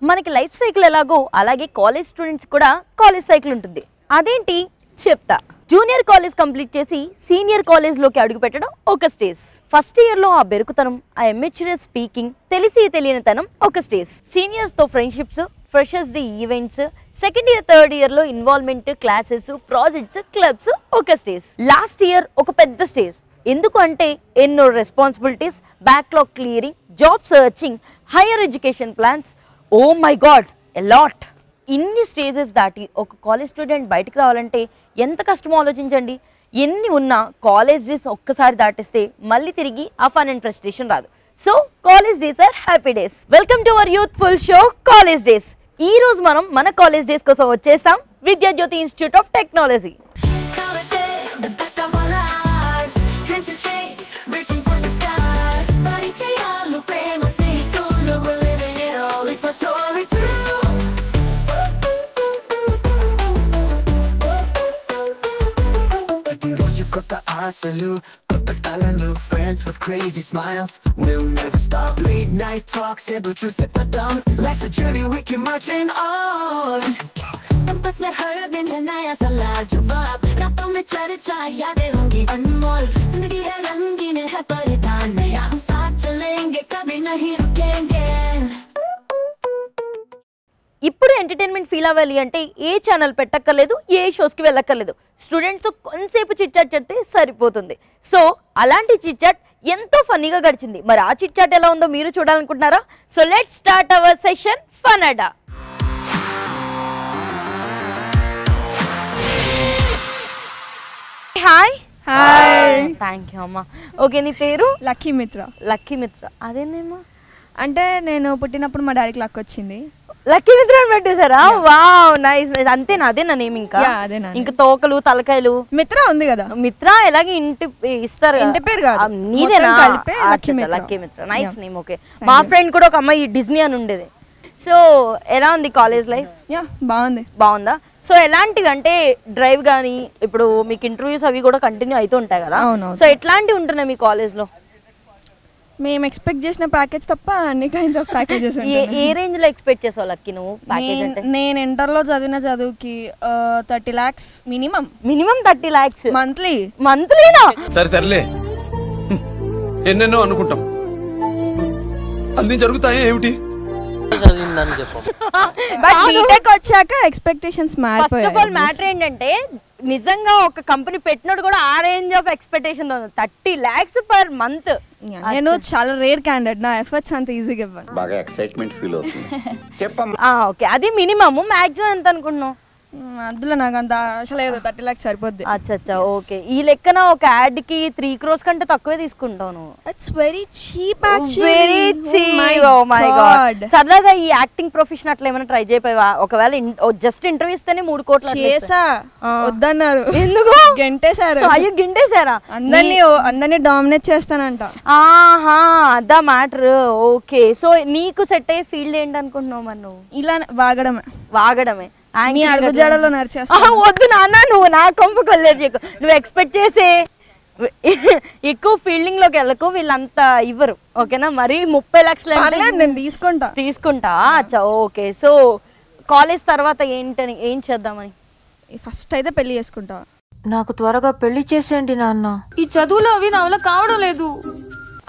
మనకి life cycle ఎలాగో అలాగే కాలేజ్ స్టూడెంట్స్ కూడా కాలేజ్ సైకిల్ ఉంటుంది. అదేంటి చెప్తా. జూనియర్ కాలేజ్ కంప్లీట్ చేసి సీనియర్ కాలేజ్ లోకి అడుగు పెట్టడం ఒక స్టేజ్. ఫస్ట్ ఇయర్ లో ఆ బెరుకుతనం, ఆ ఎమ్మెచ్యూరియస్ స్పీకింగ్, తెలిసి తెలియనితనం ఒక స్టేజ్. సీనియర్స్ తో friendships, freshers day events, second year third year లో ఇన్వాల్వ్మెంట్, క్లాసెస్, ప్రాజెక్ట్స్, క్లబ్స్ ఒక స్టేజ్. లాస్ట్ ఇయర్ ఒక పెద్ద స్టేజ్. ఎందుకు అంటే ఎన్నో responsibilities, backlog clearing, job searching, higher education plans. Oh my god, a lot. ఇన్ని stages దాటి ఒక కాలేజ్ స్టూడెంట్ బయటకు రావాలంటే ఎంత కష్టమో ఆలోచించండి. ఎన్ని ఉన్నా కాలేజ్ డేస్ ఒక్కసారి దాటిస్తే మళ్ళీ తిరిగి ఆ ఫన్ అండ్ ప్రెస్టేషన్ రాదు. So college days are happy days. Welcome to our youthful show college days. ఈ రోజు మనం మన కాలేజ్ డేస్ కోసం వచ్చేసాం Vidyajyothi institute of technology. Put new friends with crazy smiles. We'll never stop. Late night talks, able to set the down. Life's a journey we keep marching on. Campus में हर दिन है नया सवाल जवाब. रातों में चर्चा यादें होंगी अनमोल. जिंदगी है रंगीन है परिधान नया. हम साथ चलेंगे कभी नहीं रुकेंगे. ఇప్పుడు ఎంటర్టైన్మెంట్ ఫీల్ అవ్వాలి అంటే ఏ ఛానల్ పెట్టక్కర్లేదు, ఏ షోస్కి వెళ్ళక్కర్లేదు. స్టూడెంట్స్తో కొంతసేపు చిట్చాట్ చేస్తే సరిపోతుంది. సో అలాంటి చిట్చాట్ ఎంతో ఫన్నీగా గడిచింది. మరి ఆ చిట్చాట్ ఎలా ఉందో మీరు చూడాలనుకుంటున్నారా? So let's start our session fun adda. Hi hi. Thank you అమ్మా. ఓకే, నీ పేరు? లక్కీ మిత్ర. లక్కీ మిత్ర. అదేనేమా? అంటే నేను పుట్టినప్పుడు మా డాడీకి లక్ వచ్చింది. లక్కీ మిత్ర అని పెట్టేశారా? Wow, nice nice. అంతేనా? అదే నా నేమ్? ఇంకా ఇంకా తోకలు తలకాయలు మిత్ర ఉంది కదా. మిత్ర ఎలాగే ఇంటి ఇస్తారు, ఇంటి పేరు కాదు, నీదేనా? లక్కీ మిత్ర, నైస్ నేమ్. ఓకే, మా ఫ్రెండ్ కూడా ఒక అమ్మాయి డిజ్నీ అని ఉండేది. సో ఎలా ఉంది కాలేజ్ లైఫ్? యా, బాగుంది. బాగుందా? సో ఎలాంటివి అంటే డ్రైవ్ కానీ ఇప్పుడు మీకు ఇంటర్వ్యూస్ అవి కూడా కంటిన్యూ అవుతూ ఉంటాయి కదా. సో ఎట్లాంటివి ఉంటున్నాయి మీ కాలేజ్ లో? మేము ఎక్స్పెక్ట్ చేసిన ప్యాకేజ్ తప్ప అన్ని కైండ్స్ ఆఫ్ ప్యాకేజెస్. ఏ రేంజ్ లో ఎక్స్పెక్ట్ చేసావు లక్కీ నువ్వు ప్యాకేజ్ అంటే? నేను ఇంటర్ లో చదివిన చదువుకి 30 lakhs మినిమం. 30 lakhs monthly? మంత్లీనా? సరే సర్లే, ఎన్నెన్నో అనుకుంటాం, అన్ని జరుగుతాయి ఏమిటి? బట్ బీటెక్ వచ్చాక ఎక్స్పెక్టేషన్స్ మారిపోయాయి. ఫస్ట్ ఆఫ్ ఆల్ మ్యాటర్ ఏంటంటే నిజంగా ఒక కంపెనీ పెట్టినోడు కూడా ఆ range of expectation 30 lakhs per month. నేను చాలా రేర్ క్యాండిడేట్, నా ఎఫర్ట్స్ అంత ఈజీగా ఇవ్వను. బాగా ఎక్సైట్మెంట్ ఫీల్ అవుతుంది. ఓకే, అది మినిమమ్. మాక్సిమం ఎంత అనుకుంటున్నావు? అందులో నాకు అంత ఆశ లేదు, 30 lakhs సరిపోద్ది. అచ్చా, ఓకే. ఈ లెక్కన ఒక యాడ్ కి 3 crores కంటే తక్కువే తీసుకుంటావు నువ్వు. It's very cheap actually. Very cheap. Oh my god. సరదాగా ఈ యాక్టింగ్ ప్రొఫెషన్ అట్లా ఏమైనా ట్రై చేయపోయావా? ఒకవేళ జస్ట్ ఇంటర్వ్యూ ఇస్తేనే 3 కోట్లు చేసా, వద్దన్నారు. ఎందుకు? గెంటేశారు. అయ్యో, గింటేశారా? అందరినీ డామినేట్ చేస్తానంట. ఆహా, అదా మ్యాటర్. ఓకే, సో నీకు సెట్ అయ్యే ఫీల్డ్ ఏంటి అనుకుంటున్నావు మరి నువ్వు? ఇలా వాగడమే. మీ అడుగుజాడలో నడిచేస్తా. వద్దు నాన్న, నువ్వు నా కొంపు కొల్లేరు చేయకు. నువ్వు ఎక్స్పెక్ట్ చేసే ఎక్కువ ఫీల్డింగ్ లోకి వెళ్ళకు, వీళ్ళంతా ఇవ్వరు. ఓకేనా? మరి 30 lakhs నేను తీసుకుంటా. అచ్చా, ఓకే. సో కాలేజ్ తర్వాత ఏం చేద్దామని? ఫస్ట్ అయితే పెళ్లి చేసుకుంటా. నాకు త్వరగా పెళ్లి చేసేయండి నాన్న, ఈ చదువులో అవి నా వల్ల కావడం లేదు.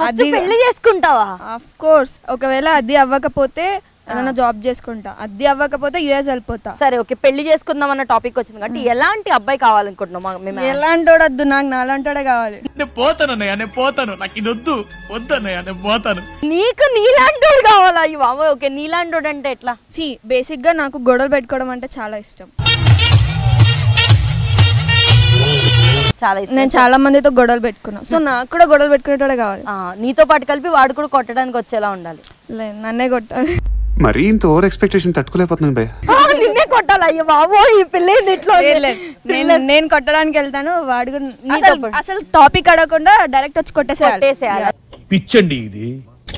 అది పెళ్లి చేసుకుంటావా? Of course. ఒకవేళ అది అవ్వకపోతే ఏదైనా జాబ్ చేసుకుంటా, అది అవ్వకపోతే యుఎస్ వెళ్ళిపోతా. సరే, ఓకే. పెళ్లి చేసుకుందాం అన్న టాపిక్ వచ్చింది కాబట్టి ఎలాంటి అబ్బాయి కావాలనుకుంటున్నాం? ఎలాంటోడు వద్దు, నాకు నాలంటోడే కావాలి. నేను పోతాను, నాకు ఇది వద్దన్నయ్య, నేను పోతాను. నీకు నీలాంటోడు కావాలా? ఓకే, నీలాంటోడు అంటే ఎట్లా? బేసిక్ గా నాకు గొడవలు పెట్టుకోవడం అంటే చాలా ఇష్టం. నేను చాలా మందితో గొడవలు పెట్టుకున్నా, సో నాకు కూడా గొడవలు పెట్టుకునేటోడే కావాలి. నీతో పాటు కలిపి వాడు కూడా కొట్టడానికి వచ్చేలా ఉండాలి. నన్నే కొట్టాలి. మరి ఇంత ఓవర్ ఎక్స్పెక్టేషన్ తట్టుకోలేకపోతున్నాను భయ్య. నిన్నే కొట్టాలి? అయ్యో బాబో, ఈ పిల్ల నేను కొట్టడానికి వెళ్తాను, వాడు అసలు టాపిక్ అడగకుండా డైరెక్ట్ వచ్చి కొట్టేసేయాలి. పిచ్చండి ఇది.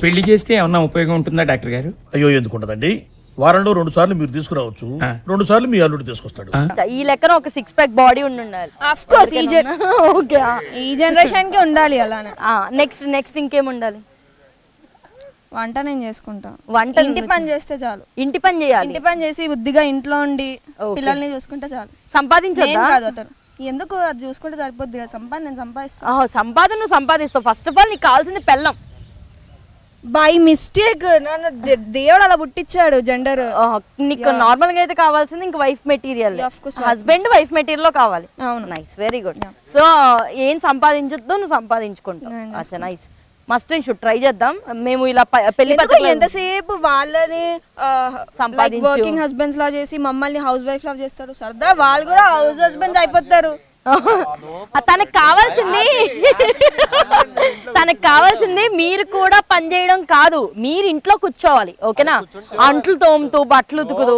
పెళ్లి చేస్తే ఏమన్నా ఉపయోగం ఉంటుందా డాక్టర్ గారు? అయ్యో, ఎందుకు ఉండదండి. వారంలో 2 సార్లు మీరు తీసుకురావచ్చు, 2 సార్లు మీ అల్లుడు తీసుకొస్తాడు. ఈ లెక్కన ఒక 6 pack బాడీ ఉండాలి. ఆఫ్ కోర్స్ ఈ జనరేషన్ కి ఉండాలి అలానే. నెక్స్ట్ ఇంకేం ఉండాలి? వంట నేను చేసుకుంటా. వంట ఇంటి పని చేస్తే చాలు. ఇంటి పని చేయాలి. ఇంటి పని చేసి బుద్ధిగా ఇంట్లో ఉండి పిల్లల్ని చూసుకుంటే చాలు. సంపాదించొద్దా? కాదు అతను ఎందుకు అది చూసుకుంటే సరిపోద్ది కదా. నేను సంపాదిస్తాను. సంపాదన నువ్వు సంపాదిస్తావు. ఫస్ట్ ఆఫ్ ఆల్ నీకు కావాల్సింది పెళ్ళం. బై మిస్టేక్ నన్ను దేవుడు అలా పుట్టించాడు జెండర్. నీకు నార్మల్ గా అయితే కావాల్సింది ఇంకా wife material, husband wife material లో కావాలి. Nice, very good. సో ఏం సంపాదించొద్దు, నువ్వు సంపాదించుకుంటావు. అచ్చా, nice. Must and should try చేద్దాం. మేము ఇలా పెళ్లి ఎంతసేపు వాళ్ళని వర్కింగ్ హస్బెండ్స్ లా చేసి మమ్మల్ని హౌస్ వైఫ్ లా చేస్తారు. సరదా వాళ్ళు కూడా హౌస్ హస్బెండ్స్ అయిపోతారు. తనకు కావాల్సింది మీరు కూడా పని చేయడం కాదు, మీరు ఇంట్లో కూర్చోవాలి. ఓకేనా? అంట్లు తోముతూ బట్టలు ఉతుకుతూ.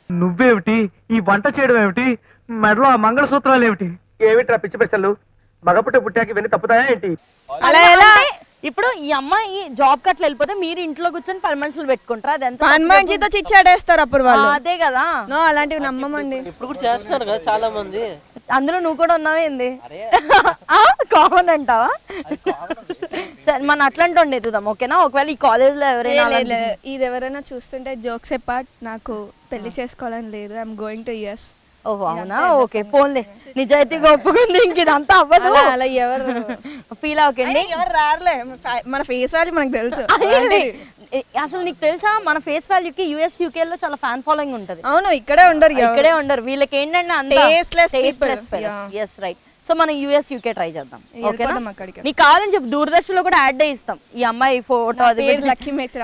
నువ్వేమిటి ఈ వంట చేయడం ఏమిటి, మెడలో ఆ మంగళసూత్రాలు ఏమిటి, ఏమిట్రా పిచ్చి పిచ్చలు? మగపుట్ట పుట్టాక ఇవన్నీ తప్పుతాయా ఏంటి? అలా ఎలా? ఇప్పుడు ఈ అమ్మాయి జాబ్ కట్ల వెళ్ళిపోతే మీరు ఇంట్లో కూర్చొని పని మనుషులు పెట్టుకుంటారా? అది ఎంత పని మనిషితో చిచ్చాడేస్తారు అప్పుడు వాళ్ళు. అదే కదా. నో, అలాంటివి నమ్మమండి. ఇప్పుడు కూడా చేస్తున్నారు కదా చాలా మంది. అందులో నువ్వు కూడా ఉన్నావేంది? కామన్ అంటావా? సరే, మనం అట్లాంటి ఎదుగుదాం. ఓకేనా? ఒకవేళ ఈ కాలేజ్ లో ఎవరైనా ఇది ఎవరైనా చూస్తుంటే జోక్స్ పార్ట్, నాకు పెళ్లి చేసుకోవాలని లేదు. I'm going to US. ఓహో, అవునా? ఓకే, పోన్లే, నిజాయితీగా ఒప్పుకుంది. ఇంక ఇదంతా అవ్వదు. అలా ఎవరు ఫీల్ అవ్వకండి. ఎవరు రారులే, మన ఫేస్ వాల్యూ మనకు తెలుసు. అసలు నీకు తెలుసా, మన ఫేస్ వాల్యూకి యుఎస్ యూకే లో చాలా ఫ్యాన్ ఫాలోయింగ్ ఉంటది. అవును, ఇక్కడే ఉండరు. వీళ్ళకి ఏంటంటే అంత ఎస్, రైట్. సో మనం యుఎస్ యూకే ట్రై చేద్దాం. ఓకేనా? నీకు కావాలని చెప్పి దూరదర్శన్ కూడా యాడ్ ఇస్తాం. ఈ అమ్మాయి ఫోటో, అది లక్కీ మిత్ర.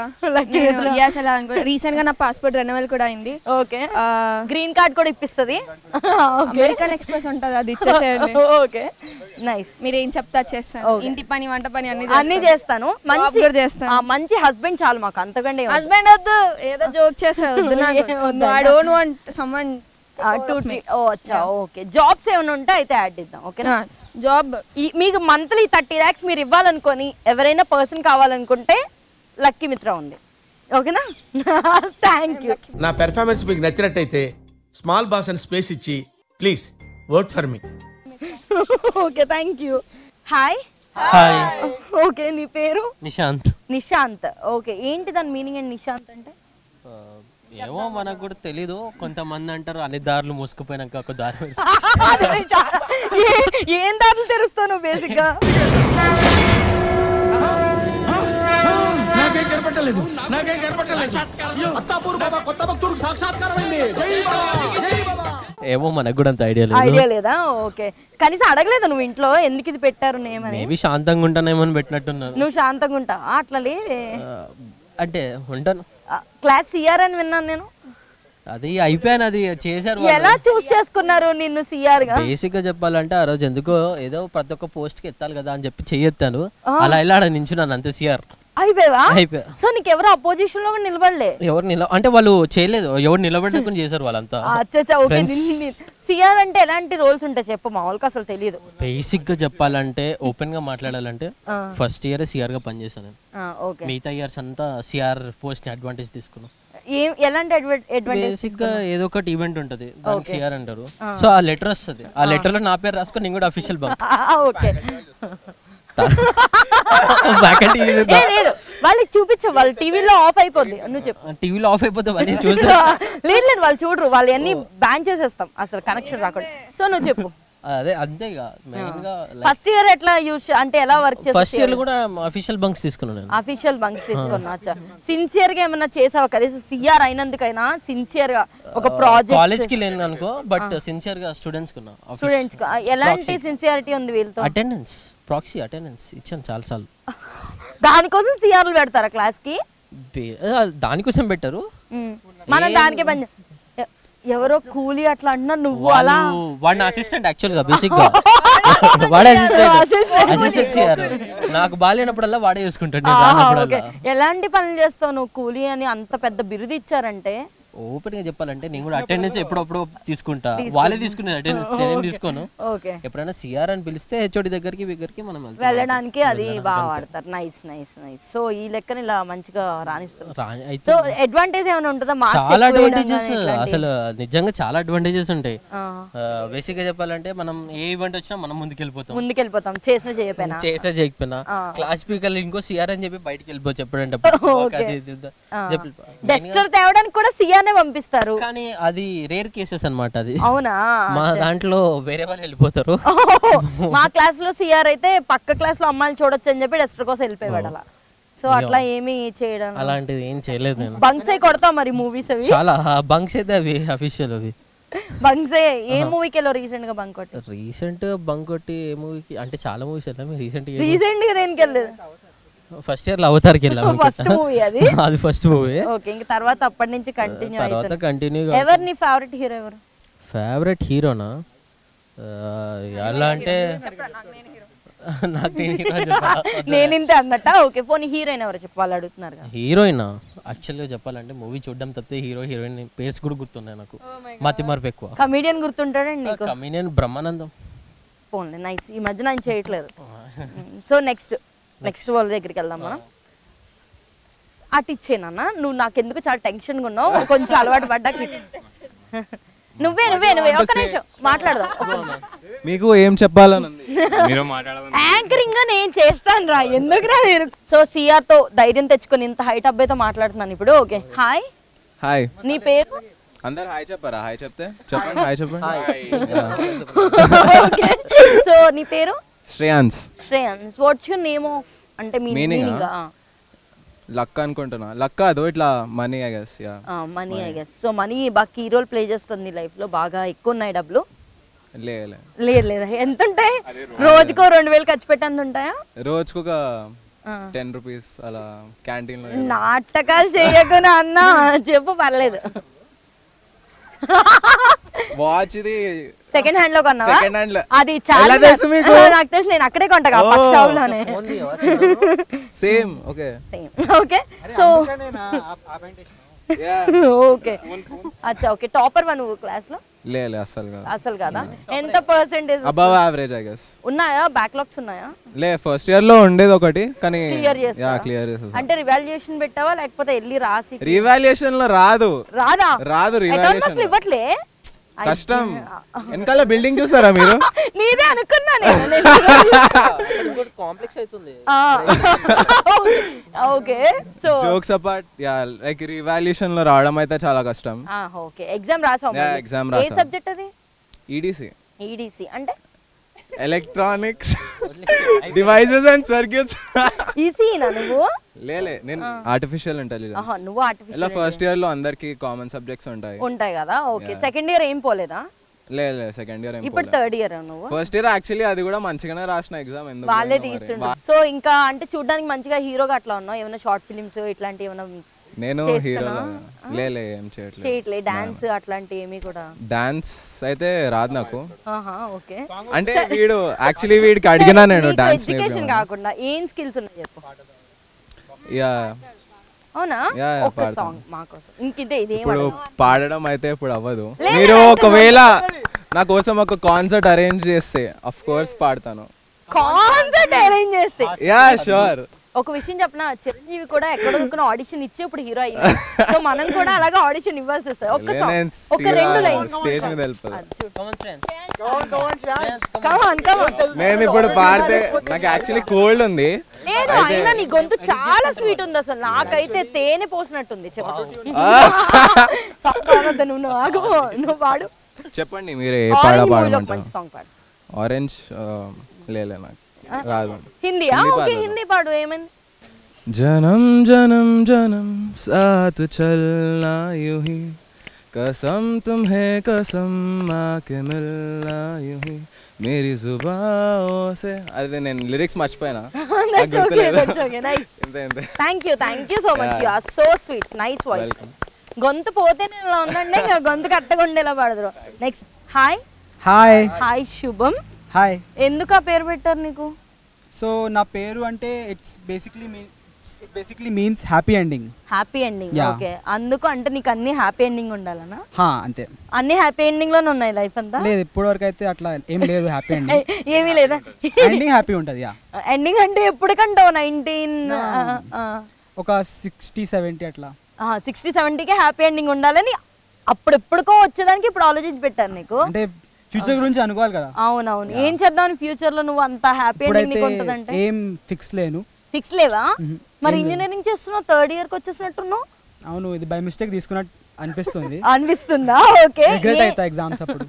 రీసెంట్ గా నా పాస్పోర్ట్ రెన్యువల్ కూడా అయింది. ఓకే, గ్రీన్ కార్డ్ కూడా ఇప్పిస్తుంది. అమెరికన్ ఎక్స్ప్రెస్ ఉంటది, అది ఇచ్చేసేయండి. Okay, nice. మీరు ఏం చెప్తా చేస్తాను. ఇంటి పని, వంట పని అన్ని చేస్తాను. మంచి హస్బెండ్ చాలు మాకు, అంతకంటే హస్బెండ్ వద్దు. ఏదో జోక్ చేస్తా, వద్దు నాకు. I don't want someone. Okay, jobs ఏమైనా ఉంటే అయితే యాడ్ ఇద్దాం. ఓకేనా? జాబ్ మీకు మంత్లీ 30 lakhs మీరు ఇవ్వాలనుకొని ఎవరైనా పర్సన్ కావాలనుకుంటే లక్కీ మిత్ర ఉంది. ఓకేనా? Thank you. నా పెర్ఫార్మెన్స్ మీకు నచ్చినట్టయితే స్మాల్ బాస్ అని స్పేస్ ఇచ్చి please work for me. Okay, thank you. Hi. Hi. Okay, నీ పేరు? నిశాంత్. నిశాంత్. ఓకే, ఏంటి దాని మీనింగ్ అండి నిశాంత్ అంటే? ఏమో మనకు కూడా తెలీదు. కొంతమంది అంటారు అన్ని దారులు మూసుకుపోయినాక ఒక దారి. ఏం దారులు తెరుస్తావు నువ్వు బేసిక్ గా? ఏమో మనకు కూడా అంత ఐడియా లేదా? ఓకే, కనీసం అడగలేదా నువ్వు ఇంట్లో ఎందుకు ఇది పెట్టారు నేమ్ అని? మేబీ శాంతంగా ఉంటానేమని పెట్టినట్టున్నారు. నువ్వు శాంతంగా ఉంటావా? అట్లా లేదే. అంటే ఉంటాను. క్లాస్ సిఆర్ అని విన్నాను నేను. అది అయిపోయాను, అది చేశారు. ఎలా చూస్ చేసుకున్నారు నిన్ను సిఆర్ గా? బేసిక్ గా చెప్పాలంటే ఆ రోజు ఎందుకో ఏదో ప్రతి ఒక్క పోస్ట్ కి ఎత్తాలి కదా అని చెప్పి చెయ్యెత్తాను. అలా ఇలా నించున్నాను అంతే. సిఆర్ అయిపోయా? సో నీకు ఎవరు అపోజిషన్ లో నిలబడలే? అంటే వాళ్ళు చేయలేదు, ఎవరు నిలబడకుండా చేశారు వాళ్ళంతా. సిఆర్ అంటే ఎలాంటి రోల్స్ ఉంటాయి చెప్పు, మామూలుగా అసలు తెలియదు. బేసిక్ గా చెప్పాలంటే ఓపెన్ గా మాట్లాడాలంటే ఫస్ట్ ఇయర్ సిఆర్ గా పనిచేశాను. మిగతా ఇయర్స్ అంతా సిఆర్ పోస్ట్ ని అడ్వాంటేజ్ తీసుకున్నాను. ఎలాంటి అడ్వాంటేజ్? బేసిక్ గా ఏదో ఒకటి ఈవెంట్ ఉంటది, దానికి సిఆర్ అంటారు. సో ఆ లెటర్ వస్తుంది, ఆ లెటర్ లో నా పేరు రాసుకొని నేను కూడా అఫీషియల్ బంక్. ఓకే, వాళ్ళకి చూపించు, వాళ్ళు టీవీలో ఆఫ్ అయిపోద్ది. నువ్వు చెప్పు. టీవీలో ఆఫ్ అయిపోతే వాళ్ళు చూస్తారు? లేదు, వాళ్ళు చూడరు, వాళ్ళు అన్ని బ్యాన్ చేసేస్తాం అసలు కనెక్షన్ రాకుండా. సో నువ్వు చెప్పు. అదే అంతేగా మెయిన్ గా. ఫస్ట్ ఇయర్ ఎట్లా యూస్ అంటే ఎలా వర్క్ చేస్తావు? ఫస్ట్ ఇయర్ లో కూడా అఫీషియల్ బంక్స్ తీసుకున్నాను. అఫీషియల్ బంక్స్ తీసుకున్నా. సిన్సియర్ గా ఏమన్నా చేసావా? కనీసం సిఆర్ అయినందుకైనా సిన్సియర్ గా ఒక ప్రాజెక్ట్. కాలేజ్ కి లేను అనుకో, బట్ సిన్సియర్ గా స్టూడెంట్స్ కున్నా. స్టూడెంట్స్ ఎలాంటి సిన్సియారిటీ ఉంది వీళ్ళతో? అటెండెన్స్, ప్రాక్సీ అటెండెన్స్ ఇచ్చాను చాలా సార్లు. దానికోసం సిఆర్లు పెడతారా క్లాస్ కి? దానికోసం పెట్టారు, మనం దానికే పని. ఎవరో కూలీ అట్లా అంటున్నారు, నువ్వు అలా? వాడిని అసిస్టెంట్ యాక్చువల్ గా, బేసిక్ గా వాడే అసిస్టెంట్ సిఆర్. నాకు బాగాలేనప్పుడల్లా వాడే చూసుకుంటాడు. ఎలాంటి పనులు చేస్తావు నువ్వు? కూలీ అని అంత పెద్ద బిరుదు ఇచ్చారంటే ఓపెన్ గా చెప్పాలంటే నేను కూడా అటెండెన్స్ ఎప్పుడప్పుడు తీసుకుంటా, వాళ్ళే తీసుకునేది అటెండెన్స్, నేను తీసుకోను. ఎప్పుడైనా సిఆర్ అని పిలిస్తే హెచ్ఓడి దగ్గరికి మనం వెళ్ళడానికి అది బాగా వాడతారు. Nice nice nice. సో ఈ లెక్కన ఇలా మంచిగా రాణిస్తారు. సో అడ్వాంటేజ్ ఏమైనా ఉంటుందా? చాలా అడ్వాంటేజెస్, అసలు నిజంగా చాలా అడ్వాంటేజెస్ ఉంటాయి. బేసిక్ గా చెప్పాలంటే మనం ఏ ఈవెంట్ వచ్చినా మనం ముందుకెళ్ళిపోతాం చేసినా చేయకపోయినా. క్లాస్ స్పీకర్ ఇంకో సిఆర్ అని చెప్పి బయటకి వెళ్ళిపోవచ్చు ఎప్పుడంటే. డస్టర్ తేవడానికి కూడా సిఆర్నే పంపిస్తారు, కానీ అది రేర్ కేసెస్ అన్నమాట. అది అవునా? మా దాంట్లో వేరే వాళ్ళు వెళ్ళిపోతారు. మా క్లాస్ లో సిఆర్ అయితే పక్క క్లాస్ లో అమ్మాయిలు చూడొచ్చు అని చెప్పి డస్టర్ కోసం వెళ్ళిపోయాడు అలా. సో అట్లా ఏమి చేయడం అలాంటిది ఏం చేయలేదు నేను. బంక్స్ అయి కొడతాం మరి మూవీస్ అవి చాలా బంక్స్ అయితే అవి అఫీషియల్ అవి బంక్స్. ఏ మూవీకి వెళ్ళో రీసెంట్ గా బంక్ కొట్టి? రీసెంట్ బంక్ కొట్టి ఏ మూవీకి అంటే చాలా మూవీస్ వెళ్ళాము. రీసెంట్ గా దేనికి వెళ్ళలేదు? ఫస్ట్ ఇయర్ లో అవతార్కి వెళ్ళాము. ఫస్ట్ మూవీ అది ఫస్ట్ మూవీ. ఓకే, ఇంకా తర్వాత అప్పటి నుంచి కంటిన్యూ కంటిన్యూ. ఎవరు నీ ఫేవరెట్ హీరో? ఎవరు ఫేవరెట్ హీరోనా? ఎలా అంటే నాకు నేనింతే అన్నట్ట. ఓకే, పోనీ హీరోయిన్ ఎవరు చెప్పాలి అడుగుతున్నారు. హీరోయినా? యాక్చువల్గా చెప్పాలంటే మూవీ చూడడం తప్పితే హీరో హీరోయిన్ పేర్స్ కూడా గుర్తున్నాయి నాకు. మతిమరుపు ఎక్కువ. కమీడియన్ గుర్తుంటాడండి? కమీడియన్ బ్రహ్మానందం. పోన్లే, నైస్. ఈ మధ్య నేను చేయట్లేదు. సో నెక్స్ట్ వాళ్ళ దగ్గరికి వెళ్దాం మనం. అటు ఇచ్చేనా? నువ్వు నాకెందుకు చాలా టెన్షన్ గా ఉన్నావు, కొంచెం అలవాటు పడ్డాక. నువ్వే ఒక నిమిషం మాట్లాడదాం. మీకు ఏం చెప్పాలని యాంకరింగ్ గా నేను చేస్తాను రా, ఎందుకు రా మీరు. సో సిఆర్ తో ధైర్యం తెచ్చుకొని ఇంత హైట్ అబ్బాయితో మాట్లాడుతున్నాను ఇప్పుడు. Okay, hi. హాయ్. నీ పేరు? అందరు హాయ్ చెప్పారా? హాయ్ చెప్తే చెప్పండి. హాయ్ చెప్పండి. సో నీ పేరు? Shreyans. What's your name of అంటే మీనింగ్? లక్ అనుకుంటున్నా. లక్ అదో ఇట్లా money I guess. Yeah money I guess. So money బాగా కీ రోల్ ప్లే చేస్తుంది లైఫ్ లో. బాగా ఎక్కువ ఉన్నాయి డబ్బులు? లేదు. ఎంత ఉంటాయి? రోజుకో 2000 ఖర్చు పెట్టేంత ఉంటాయా? రోజుకు ఒక 10 రూపీస్ అలా క్యాంటీన్ లో. నాటకాలు చేయకుండా అన్న చెప్పు, పర్లేదు. వాచ్ ఇది సెకండ్ హ్యాండ్ లో కొన్నావా? సెకండ్ హ్యాండ్ లో. అది చాలా తెలుసు మీకు? నాకు తెలుసు, నేను అక్కడే కొంటగా పక్క షాప్ లోనే. Same okay okay so okay అచ్చా ఓకే. టాపర్ వా నువ్వు క్లాస్ లో? లే అసలు కాదా? ఎంత percentage? Above average I guess. ఉన్నాయా బ్యాక్లాగ్స్ ఉన్నాయా? లే ఫస్ట్ ఇయర్ లో ఉండేది ఒకటి కానీ క్లియర్ చేసా. యా క్లియర్ చేసా. అంటే రివాల్యుయేషన్ పెట్టావా లేకపోతే వెళ్ళి రాసి? రివాల్యుయేషన్ లో రాదు రివాల్యుయేషన్ ఇవ్వట్లే, కష్టం. వెనకాల బిల్డింగ్ చూసారా మీరు? నీదే అనుకున్నా నేను. కాంప్లెక్స్ అవుతుంది. Okay so jokes apart yeah like revaluation లో రావడం అయితే చాలా కష్టం. ఓకే ఎగ్జామ్ రాసావు? యా ఎగ్జామ్ రాసా. ఏ సబ్జెక్ట్ అది? ఈడీసీ అంటే ఎలక్ట్రానిక్స్ డివైసెస్ అండ్ సర్క్యూట్స్. ఈసీనా నువ్వు? లేలే నేను ఆర్టిఫిషియల్ ఇంటెలిజెన్స్. నువ్వు ఆర్టిఫిషియల్ ఇలా ఫస్ట్ ఇయర్ లో అందరికి కామన్ సబ్జెక్ట్స్ ఉంటాయి కదా. ఓకే సెకండ్ ఇయర్ ఏం పోలేదా? లే సెకండ్ ఇయర్ ఇప్పుడు థర్డ్ ఇయర్ నువ్వు? ఫస్ట్ ఇయర్ యాక్చువల్లీ అది కూడా మంచిగానే రాసిన ఎగ్జామ్. ఎందుకు వాళ్ళే తీస్తుండ్రు. సో ఇంకా అంటే చూడడానికి మంచిగా హీరోగా అట్లా ఉన్నావు. ఏమైనా షార్ట్ ఫిలిమ్స్ ఇట్లాంటి ఏమైనా? నేను హీరో లే ఏం చేయట్లే. డాన్స్ అట్లాంటి ఏమీ కూడా? డాన్స్ అయితే రాదు నాకు. ఓకే అంటే వీడికి అడిగినా నేను డాన్స్ ఎడ్యుకేషన్ కాకుండా ఏం స్కిల్స్ ఉన్నాయి చెప్పు. యా అవునా? ఒక సాంగ్ మా కోసం. ఇంకిదే ఇదే ఇప్పుడు పాడడం అయితే ఇప్పుడు అవ్వదు. మీరు ఒకవేళ నా కోసం ఒక కాన్సర్ట్ అరేంజ్ చేస్తే ఆఫ్ కోర్స్ పాడతాను. కాన్సర్ట్ అరేంజ్ చేస్తే? Yeah sure. ఒక విషయం చెప్పనా, చిరంజీవి కూడా ఎక్కడ దొరికిన ఆడిషన్ ఇచ్చి ఇప్పుడు హీరో అయ్యాడు. సో మనం కూడా అలాగా ఆడిషన్ ఇవ్వాల్సి వస్తుంది. ఒక సాంగ్, ఒక 2 లైన్స్ స్టేజ్ మీద వెళ్ళిపోతా. నేను ఇప్పుడు పాడితే నాకు యాక్చువల్లీ కోల్డ్ ఉంది. లేదు అయినా నీ గొంతు చాలా స్వీట్ ఉంది. అసలు నాకైతే తేనె పోసినట్టుంది. చెప్పు నువ్వు పాడు. చెప్పండి మీరే పాడమంటారు. ఆరెంజ్ లేలే నాకు రాదు. హిందీ? ఓకే హిందీ పాడు. ఏమైంది? జనం జనం జనం సాత్ చల్నా యూं ही कसम तुम्हें कसम आके मिलना यूं ही मेरी जुबाओं से. అదే నేను లిరిక్స్ మర్చిపోయినా. Thank you so much. You are so sweet, nice voice. గొంతు పోతేనే ఇలా ఉందండి, గొంతు కట్టగుండేలా పాడదురు. Next hi. Hi Shubham. Hi. ఎందుకు ఆ పేరు పెట్టారు నీకు? సో నా పేరు అంటే it's basically It basically means happy ending. Happy ending. Yeah. Okay, అందుకు అంటే నీకు అన్ని హ్యాపీ ఎండింగ్ ఉండాలనా? అంతే. అన్ని హ్యాపీ ఎండింగ్ లోనే ఉన్నాయి లైఫ్ అంతా? లేదు, ఇప్పటి వరకు అయితే అట్లా ఏం లేదు హ్యాపీ ఎండింగ్. ఏమీ లేదా? ఎండింగ్ హ్యాపీ ఉంటుంది. ఎండింగ్ అంటే ఎప్పటికంటావు? 19 ఒక 60-70 అట్లా. 60-70కే హ్యాపీ ఎండింగ్ ఉండాలని అప్పుడెప్పుడుకో వచ్చేదానికి ఇప్పుడు ఆలోచించి పెట్టారు నీకు. అంటే ఫ్యూచర్ గురించి అనుకోవాలి కదా. అవునవును. ఏం చేద్దాం ఫ్యూచర్ లో నువ్వు అంత హ్యాపీ ఎండింగ్ నీకు ఉంటుందంటే? ఏం ఫిక్స్ లేను. ఫిక్స్ లేవా? మరి ఇంజనీరింగ్ చేస్తున్నావు, థర్డ్ ఇయర్ కి వచ్చేసినట్టున్నావు. అవును, ఇది బై మిస్టేక్ తీసుకున్నట్టు అనిపిస్తుంది. అనిపిస్తుందా? ఓకే. రిగ్రెట్ అవుతా ఎగ్జామ్స్ అప్పుడు.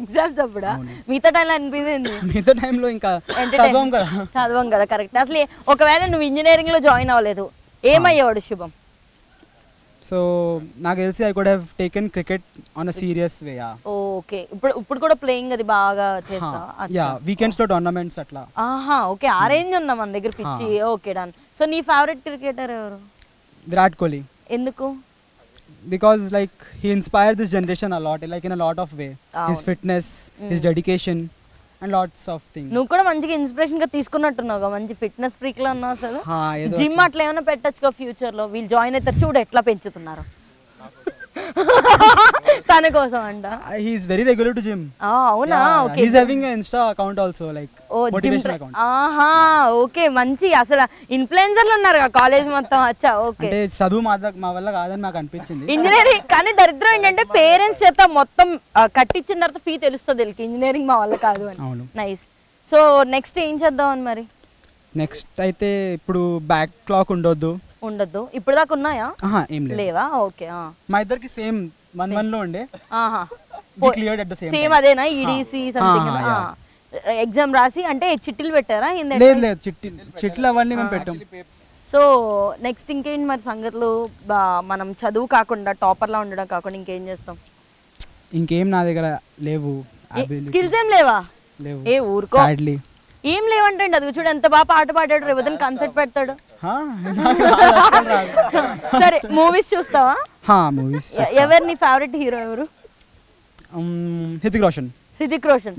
ఎగ్జామ్స్ అప్పుడా? మిగతా టైంలో అనిపించింది? మిగతా టైంలో ఇంకా చదవం కదా. కరెక్ట్. అసలు ఒకవేళ నువ్వు ఇంజనీరింగ్ లో జాయిన్ అవ్వలేదు ఏమయ్యేవాడు శుభం? సో నాకు తెలిసి I could have taken cricket on a serious way. Okay. ఇప్పుడు కూడా ప్లేయింగ్ అది బాగా చేస్తా? వీకెండ్స్ లో టోర్నమెంట్స్ అట్లా. ఓకే. ఆ రేంజ్ ఉందా మన దగ్గర పిచ్చి. Okay done. సో నీ ఫేవరెట్ క్రికెటర్ ఎవరు? విరాట్ కోహ్లీ. ఎందుకు? Because like he inspired this generation a lot, like in a lot of way. His fitness, his dedication and lots of things. నువ్వు కూడా మంచిగా ఇన్స్పిరేషన్ గా తీసుకున్నట్టున్నావు, మంచి ఫిట్నెస్ ఫ్రీక్ లో ఉన్నావు అసలు. జిమ్ అట్లా ఏమైనా పెట్టచ్చుగా ఫ్యూచర్ లో? వీళ్ళు జాయిన్ అవుతారు చూడు ఎట్లా పెంచుతున్నారు తన కోసం అంట. He is very regular to gym. అవునా? Okay. He is having an Insta account also, like motivation account. Okay. మంచి అసలు ఇన్ఫ్లుయెన్సర్లు ఉన్నారు కాలేజ్ మొత్తం. అచ్చా. ఓకే. అంటే చదువు మా వల్ల కాదని నాకు అనిపించింది. ఇంజనీరింగ్ కానీ దరిద్రం ఏంటంటే పేరెంట్స్ చేత మొత్తం కట్టించిన తర్వాత ఫీ తెలుస్తుంది వీళ్ళకి, ఇంజనీరింగ్ మా వల్ల కాదు అని. నైస్. సో నెక్స్ట్ ఏం చేద్దాం అని మరి? నెక్స్ట్ అయితే ఇప్పుడు బ్యాక్ క్లాక్ ఉండొద్దు. ఇప్పుడు దాకా ఉన్నాయా? ఏం లేవా? ఓకే. మా ఇద్దరికి సేమ్ 1-1 లో ఉండే. సేమ్ అదేనా? ఈడీసీ సంథింగ్ ఎగ్జామ్ రాసి అంటే చిట్టీలు పెట్టారా? లేదు, చిట్లు అవన్నీ మేము పెట్టాం. సో నెక్స్ట్ ఇంకేంటి మరి సంగతులు? మనం చదువు కాకుండా టాపర్లా ఉండడం కాకుండా ఇంకేం చేస్తాం? ఇంకేం నా దగ్గర లేవు. స్కిల్స్ ఏం లేవా? లేవు. ఏ ఊరుకో. సాడ్లీ ఏం లేవంటే అది చూడు ఎంత బాగా పాట పాడాడు, రేవతన్ కన్సర్ట్ పెడతాడు. సరే మూవీస్ చూస్తావా? మూవీస్. ఎవరు నీ ఫేవరెట్ హీరో ఎవరు? హృతిక్ రోషన్. హృతిక్ రోషన్.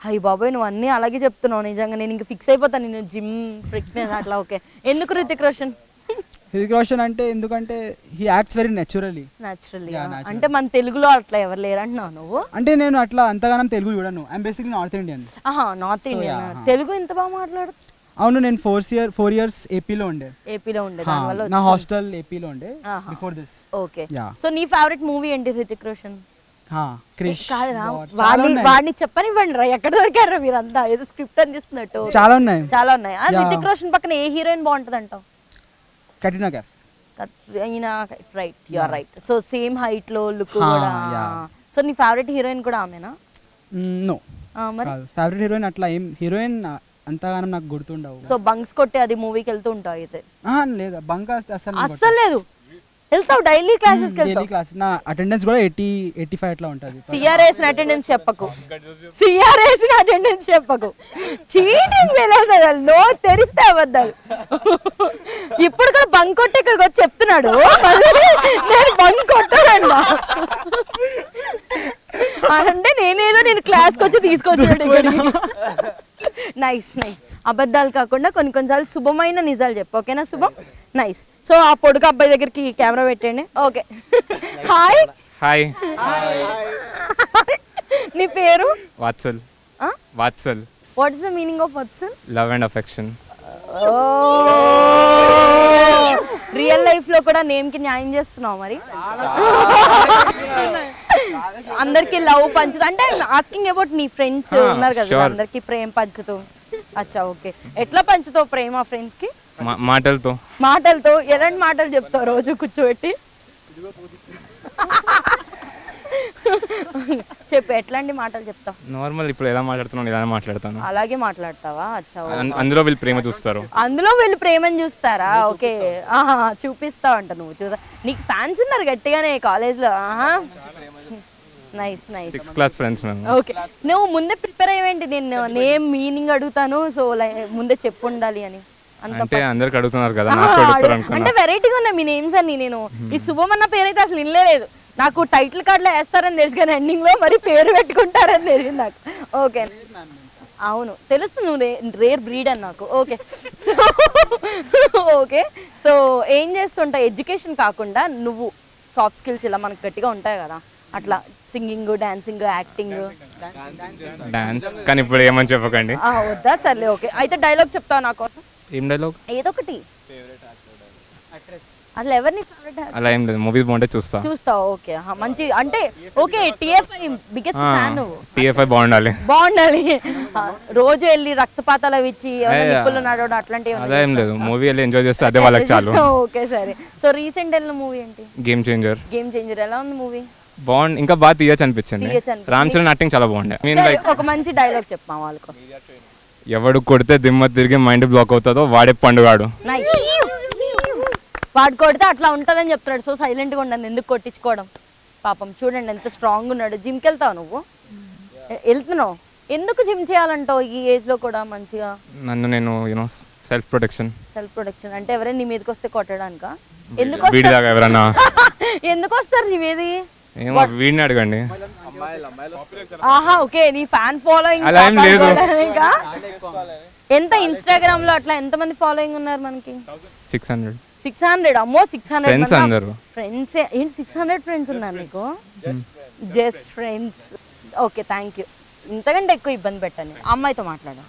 అయ్య బాబాయ్ నువ్వు అన్నీ అలాగే చెప్తున్నావు. నిజంగా నేను ఇంకా ఫిక్స్ అయిపోతాను నేను జిమ్ ఫిట్నెస్ అట్లా. ఓకే. ఎందుకు హృతిక్ రోషన్? హృతిక్ రోషన్ అంటే ఎందుకంటే హీ యాక్ట్స్ వెరీ నేచురల్లీ. అంటే మన తెలుగులో అట్లా ఎవరు లేరు అంటున్నావు నువ్వు? అంటే నేను అట్లా అంతగానం తెలుగు చూడను. I'm basically north Indian. North Indian. Telugu ఎంత బాగా మాట్లాడు? అవును, నేను 4 years ఏపీలో ఉండే. దానివల్ల నా హాస్టల్ ఏపీలో ఉండే బిఫోర్ దిస్. ఓకే. సో నీ ఫేవరెట్ మూవీ ఏంటి హృతిక్ రోషన్? క్రిష్. వాడిని చెప్పనివ్వండి రా, ఎక్కడ దొరికారా మీరంతా? ఏదో స్క్రిప్ట్ అని చేస్తున్నట్టు. చాలా ఉన్నాయి. హృతిక్ రోషన్ పక్కన ఏ హీరోయిన్ బాగుంటది అంటావు? Katrina Kaif. Right, you are right. So same height లో లుక్ కూడా. సో నీ ఫేవరెట్ హీరోయిన్ కూడా ఆమెనా? నో, ఫేవరెట్ హీరోయిన్ అట్లా ఏం హీరోయిన్ అంతగానం నాకు గుర్తుండవు. సో బంక్స్ కొట్టి అది మూవీకి వెళ్తూ ఉంటావు అయితే? లేదు, బంక్ అస్సలు లేదు. వెళ్తావు డైలీ క్లాసెస్ కి? Daily class. నా అటెండెన్స్ కూడా 80-85 అట్లా ఉంటది. సిఆర్ఎస్ అటెండెన్స్ చెప్పకు. సిఆర్ఎస్ అటెండెన్స్ చెప్పకు. చీటింగ్ వెళ్ళేసాడు. నో తెరిస్తే అబద్ధాలు. ఇప్పుడు కూడా బంక్ కొట్టి ఇక్కడికి వచ్చి చెప్తున్నాడు నేను బంక్ కొట్టానన్నా. అంటే నేనేదో నేను క్లాస్కి వచ్చి తీసుకొచ్చాడు. Nice nice. అబద్ధాలు కాకుండా కొన్నిసార్లు శుభమైన నిజాలు చెప్పు. ఓకేనా శుభం? నైస్. సో ఆ పొడుగు అబ్బాయి దగ్గరికి కెమెరా పెట్టండి. ఓకే. హాయ్. హాయ్. నీ పేరు? Vatsal. Vatsal. What is the meaning of Vatsal? Love and affection. Real life లో కూడా నేమ్ కి న్యాయం చేస్తున్నావు మరి? అందరికి లవ్ పంచుతూ అంటే ఆస్కింగ్ అబౌట్ నీ ఫ్రెండ్స్ ఉన్నారు కదా, అందరికి ప్రేమ పంచుతూ. అచ్చా, ఓకే. ఎట్లా పంచుతావు ప్రేమ ఫ్రెండ్స్ కి? మాటలతో. మాటలతో? ఎలాంటి మాటలు చెప్తావు రోజు కూర్చోబెట్టి? చెప్పు, ఎట్లాంటి మాటలు చెప్తావు? నార్మల్ ఇప్పుడు ఎలా మాట్లాడుతున్నాను ఇలా మాట్లాడతాను. అలాగే మాట్లాడతావా? అచ్చా. అందులో వీళ్ళు ప్రేమ చూస్తారు. అందులో వీళ్ళు ప్రేమను చూస్తారా? ఓకే. చూపిస్తావు అంట నువ్వు. చూసా నీకు ఫ్యాన్స్ ఉన్నారు గట్టిగానే కాలేజ్ లో. Nice nice. 6th class friends మేము. ఓకే. నువ్వు ముందే ప్రిపేర్ అయ్యేంటి? నేను నేమ్ మీనింగ్ అడుగుతాను, సో ముందే చెప్పు ఉండాలి అని. అంటే అందరికి అడుగుతున్నారు కదా, నాకు అడుగుతారు అనుకున్నా. అంటే వెరైటీగా ఉన్నాయి మీ నేమ్స్ అన్ని. నేను ఈ శుభం అన్న పేరు అయితే అసలు వినలేదు. నాకు టైటిల్ కార్డులో వేస్తారని తెలుసు కానీ ఎండింగ్ లో మరి పేరు పెట్టుకుంటారని తెలియదు నాకు. ఓకే. అవును తెలుసు, నువ్వు రేర్ బ్రీడ్ అని నాకు. ఓకే. సో ఓకే, సో ఏం చేస్తుంటావు ఎడ్యుకేషన్ కాకుండా? నువ్వు సాఫ్ట్ స్కిల్స్ ఇలా మనకు గట్టిగా ఉంటాయి కదా, అట్లా సింగింగ్, డాన్సింగ్, యాక్టింగ్. డాన్స్ కానీ ఇప్పుడు ఏమని చెప్పకండి. వద్దా? సర్లే ఓకే, అయితే డైలాగ్ చెప్తావు నా కోసం. ఏం డైలాగ్? ఏదో ఒకటి. అట్లా ఎవరిని అలా ఏం లేదు, మూవీస్ బాగుంటే చూస్తావు. ఓకే, మంచి అంటే ఓకే. TFI బిగ్గెస్ట్ ఫ్యాన్ నువ్వు. TFI బాగుండాలి. రోజు వెళ్ళి రక్తపాతాలు ఇచ్చి నిప్పులు నడవడం అట్లాంటివి అలా ఏం లేదు, మూవీ వెళ్ళి ఎంజాయ్ చేస్తే అదే వాళ్ళకి చాలు. ఓకే సరే. సో రీసెంట్ వెళ్ళిన మూవీ ఏంటి? Game changer. ఎలా ఉంది మూవీ? బాగుంది, ఇంకా బాగా తీయచ్చు అనిపించింది. రామ్ చరణ్ యాక్టింగ్ చాలా బాగుండే. ఒక మంచి డైలాగ్ చెప్పా వాళ్ళ కోసం. ఎవడు కొడితే దిమ్మ తిరిగి మైండ్ బ్లాక్ అవుతుందో వాడే పండుగాడు. వాడు కొడితే అట్లా ఉంటుందని చెప్తున్నాడు. సో సైలెంట్ గా ఉండదు, ఎందుకు కొట్టించుకోవడం? పాపం చూడండి ఎంత స్ట్రాంగ్ ఉన్నాడు. జిమ్కి వెళ్తావు నువ్వు? వెళ్తున్నావు. ఎందుకు జిమ్ చేయాలంటావు ఈ ఏజ్ లో కూడా? మంచిగా నేను సెల్ఫ్ ప్రొటెక్షన్ అంటే ఎవరైనా నీ మీదకి వస్తే కొట్టడానికా? ఎందుకు ఎందుకు వస్తారు నీ మీది? వీడిని అడగండి. ఆహా ఓకే, నీ ఫ్యాన్ ఫాలోయింగ్ ఎంత? ఇన్స్టాగ్రామ్ లో అట్లా ఎంత మంది ఫాలోయింగ్ ఉన్నారు మనకి? 600. అమ్మో 600 ఫ్రెండ్స్ అందరూ. ఫ్రెండ్స్ ఏంటి 600 ఫ్రెండ్స్ ఉన్నారు నీకు? Just friends. Okay thank you. ఇంతకంటే ఎక్కువ ఇబ్బంది పెట్టాను. అమ్మాయితో మాట్లాడా?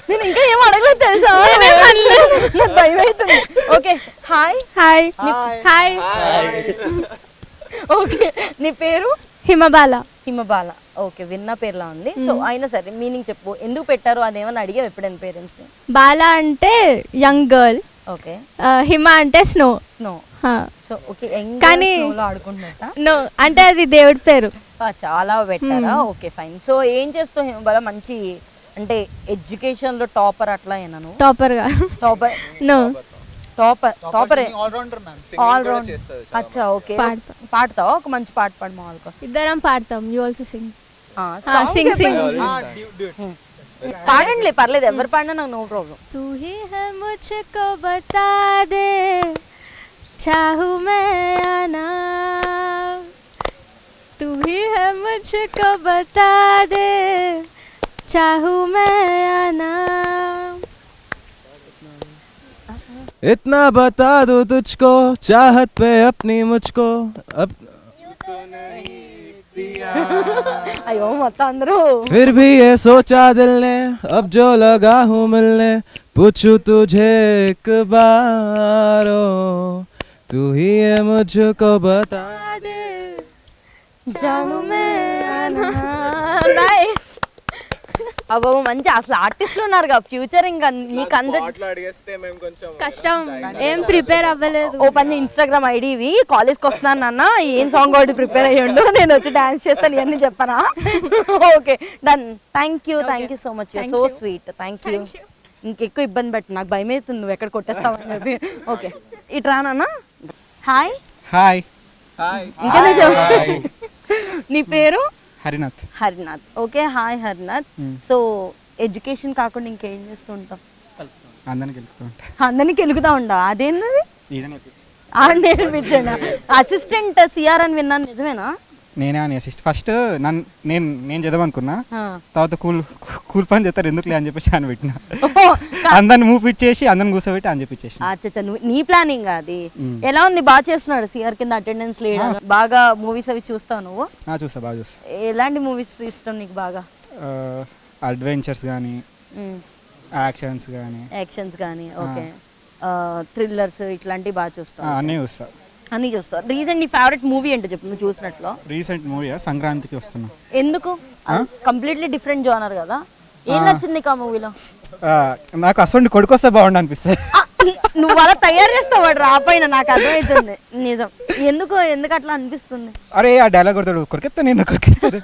నేను ఇంకా ఏం అడగలేదు తెలుసా, భయం అవుతుంది. Okay hi. Hi. Hi. Okay నీ పేరు? హిమబాల. ఓకే, విన్న పేర్లా ఉంది. సో అయినా సరే మీనింగ్ చెప్పు, ఎందుకు పెట్టారు అదేమని అడిగావు ఎప్పుడైనా పేరెంట్స్? బాల అంటే యంగ్ గర్ల్. ఓకే. హిమ అంటే స్నో. సో ఓకే, కానీ ఆడుకుంటున్నట్ట? నో అంటే అది దేవుడి పేరు. చాలా పెట్టారా? Okay fine. సో ఏం చేస్తావు హిమబాల? మంచి అంటే ఎడ్యుకేషన్ లో టాపర్ అట్లా ఏనా? టాపర్ గా? Topper no, topper all round. అచ్చా ఓకే. పాడతావా? ఒక మంచి పాట పాడు మా వాళ్ళ కోసం. ఇద్దరం పాడతాం. You also sing. పాడండి పర్లేదు, ఎవరు పాడినా నాకు నో ప్రాబ్లం. తూ హీ హై ముझको బతా దే చాహూ మే ఆనా, తూ హీ హై ముझको బతా దే చాహూ మే ఆనా. इतना बता दो तुझको चाहत पे अपनी मुझको अब అయ్యో మొత్తం అందరూ. फिर भी ये सोचा दिल ने अब जो लगा हूँ मिलने पूछूं तुझे एक बार तू ही है मुझको बता दे చాహూ మే ఆనా. నైస్. అబ్బో మంచి అసలు ఆర్టిస్టులు ఉన్నారు కదా ఫ్యూచర్. ఇంకా నీ కష్టం, ఏం ప్రిపేర్ అవ్వలేదు. ఓ పని ఇన్స్టాగ్రామ్ ఐడివి, కాలేజ్కి వస్తున్నాను నాన్న, ఏం సాంగ్ ఒకటి ప్రిపేర్ అయ్యండు, నేను వచ్చి డాన్స్ చేస్తాను, ఇవన్నీ చెప్పనా? Okay done. Thank you so much, so sweet. Thank you. ఇంకెక్కువ ఇబ్బంది పెట్టు, నాకు భయం అవుతుంది నువ్వు ఎక్కడ కొట్టేస్తావు అని చెప్పి. ఓకే ఇటు రానా? హాయ్. ఇంకేనా? నీ పేరు? Harinath. Okay hi Harinath. So education కాకుండా ఇంకేం చేస్తుంటాం? అందరికి వెలుగుతా ఉండా? అదేంది నేర్పించండి. అసిస్టెంట్ సిఆర్ అని విన్నాను, నిజమేనా? నేనే అని అసిస్ట్. ఫస్ట్ నేను చదవనుకున్నా, తర్వాత కూల్ పని చేస్తారు ఎందుకులే అని చెప్పేసి అని పెట్టిన. అందరిని మూపిచ్చేసి అందరిని కూర్చోబెట్టి అని చెప్పేసి. అచ్చా, నీ ప్లానింగ్ అది. ఎలా ఉంది? బాగా చేస్తున్నాడు సిఆర్ కింద అటెండెన్స్ లేడు. బాగా మూవీస్ అవి చూస్తావు నువ్వు? చూస్తా, బాగా చూస్తా. ఎలాంటి మూవీస్ ఇష్టం నీకు బాగా? అడ్వెంచర్స్ కానీ, యాక్షన్స్ కానీ. ఓకే, థ్రిల్లర్స్ ఇట్లాంటివి బాగా చూస్తావు? అన్నీ చూస్తా. రీసెంట్ నీ ఫేవరెట్ మూవీ ఏంటో చెప్పు, నువ్వు చూసినట్లో. రీసెంట్ మూవీ సంక్రాంతికి వస్తున్నా. ఎందుకు? కంప్లీట్లీ డిఫరెంట్ జోనర్ కదా. ఏం నచ్చింది నీకు ఆ మూవీలో? నాకు అసలు కొడుకు వస్తే బాగుండు అనిపిస్తుంది. నువ్వు అలా తయారు చేస్తావు వాడు రాపోయినా, నాకు అర్థమవుతుంది. నిజం. ఎందుకు అట్లా అనిపిస్తుంది? అరే ఆ డైలాగ్ కొడతాడు, కొరికెత్తా నేను కొరికెత్తాడు.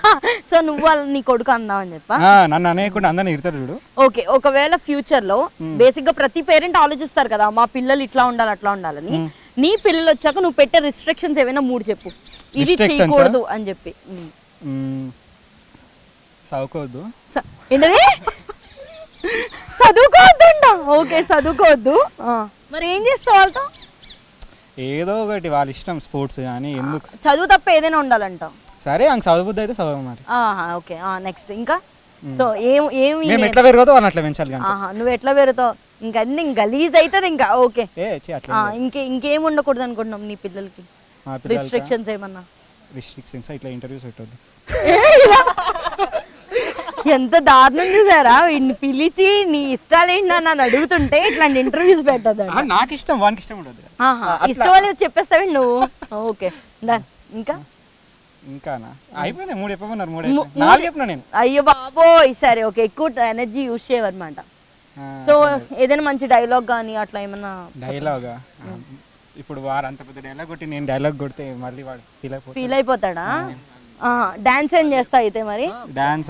సో నువ్వు వాళ్ళ నీ కొడుకు అందామని చెప్పా? నన్ను అనేయకుండా అందరిని ఇడతాడు చూడు. ఓకే, ఒకవేళ ఫ్యూచర్ లో బేసిక్ గా ప్రతి పేరెంట్ ఆలోచిస్తారు కదా, మా పిల్లలు ఇట్లా ఉండాలి అట్లా ఉండాలని. నీ పిల్లలు వచ్చాక నువ్వు పెట్టే రిస్ట్రిక్షన్స్ ఏమైనా 3 చెప్పు, ఇది చేయకూడదు అని చెప్పి. చదువుకోవద్దు. ఏంటది? చదువుకోవద్దు. ఓకే చదువుకోవద్దు. మరి ఏం చేస్తావు వాళ్ళతో? ఏదో ఒకటి వాళ్ళ ఇష్టం, స్పోర్ట్స్ కానీ. ఎందుకు? చదువు తప్ప ఏదైనా ఉండాలంటావు. సరే అంక చదువుద్ది అయితే చదువు మరి. ఓకే నెక్స్ట్ ఇంకా. సో ఏం మేము ఎట్లా పెరుగుతావు అని అట్లా పెంచాలి. నువ్వు ఎట్లా పెరుగుతావు? ఇంకా అన్ని గలీజ్ అవుతుంది ఇంకా. ఓకే ఇంకేం ఉండకూడదు అనుకుంటున్నాం నీ పిల్లలకి? రిస్ట్రిక్షన్స్ ఏమన్నా? రిస్ట్రిక్షన్స్ ఇట్లా ఇంటర్వ్యూస్ పెట్టొద్దు. ఎంత దారుణం చూసారా, వీడిని పిలిచి నీ ఇష్టాలు ఏంటి నన్ను అడుగుతుంటే ఇట్లాంటి ఇంటర్వ్యూస్ పెట్టదు. నాకు ఇష్టం, వానికి ఇష్టం ఉండదు. ఇష్టం అనేది చెప్పేస్తావు నువ్వు. ఓకే ఇంకానా అయిపోయినాయి 3 చెప్పమన్నారు. 4 చెప్పినా నేను. అయ్యో బాబోయ్ సరే ఓకే. ఎక్కువ ఎనర్జీ యూజ్ చేయవన్నమాట. సో ఏదైనా మంచి డైలాగ్ కానీ అట్లా ఏమన్నా? డైలాగా ఇప్పుడు వారు అంత పెద్ద డైలాగ్ కొట్టి నేను డైలాగ్ కొడితే మళ్ళీ వాడు ఫీల్ అయిపోతాడా? డాన్స్ ఏం చేస్తా అయితే మరి? డాన్స్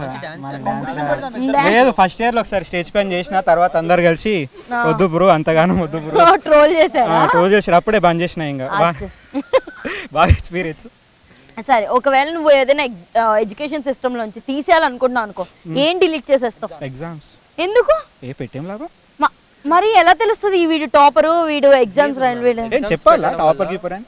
లేదు, ఫస్ట్ ఇయర్ లో ఒకసారి స్టేజ్ పైన చేసిన తర్వాత అందరు కలిసి వద్దు బ్రో అంతగానో వద్దు బ్రో ట్రోల్ చేశారు. అప్పుడే బంద్ చేసిన. ఇంకా బాగా ఎక్స్పీరియన్స్. సరే ఒకవేళ నువ్వు ఏదైనా ఎడ్యుకేషన్ సిస్టమ్ లోంచి తీసేయాలనుకుంటున్నావు అనుకో, ఏం డిలీట్ చేసేస్తావు? ఎగ్జామ్స్. ఎందుకు? పెట్టేం లాభం మరి ఎలా తెలుస్తుంది వీడు టాపరు వీడు ఎగ్జామ్స్ చెప్పాలా? టాపర్ కీపర్ అని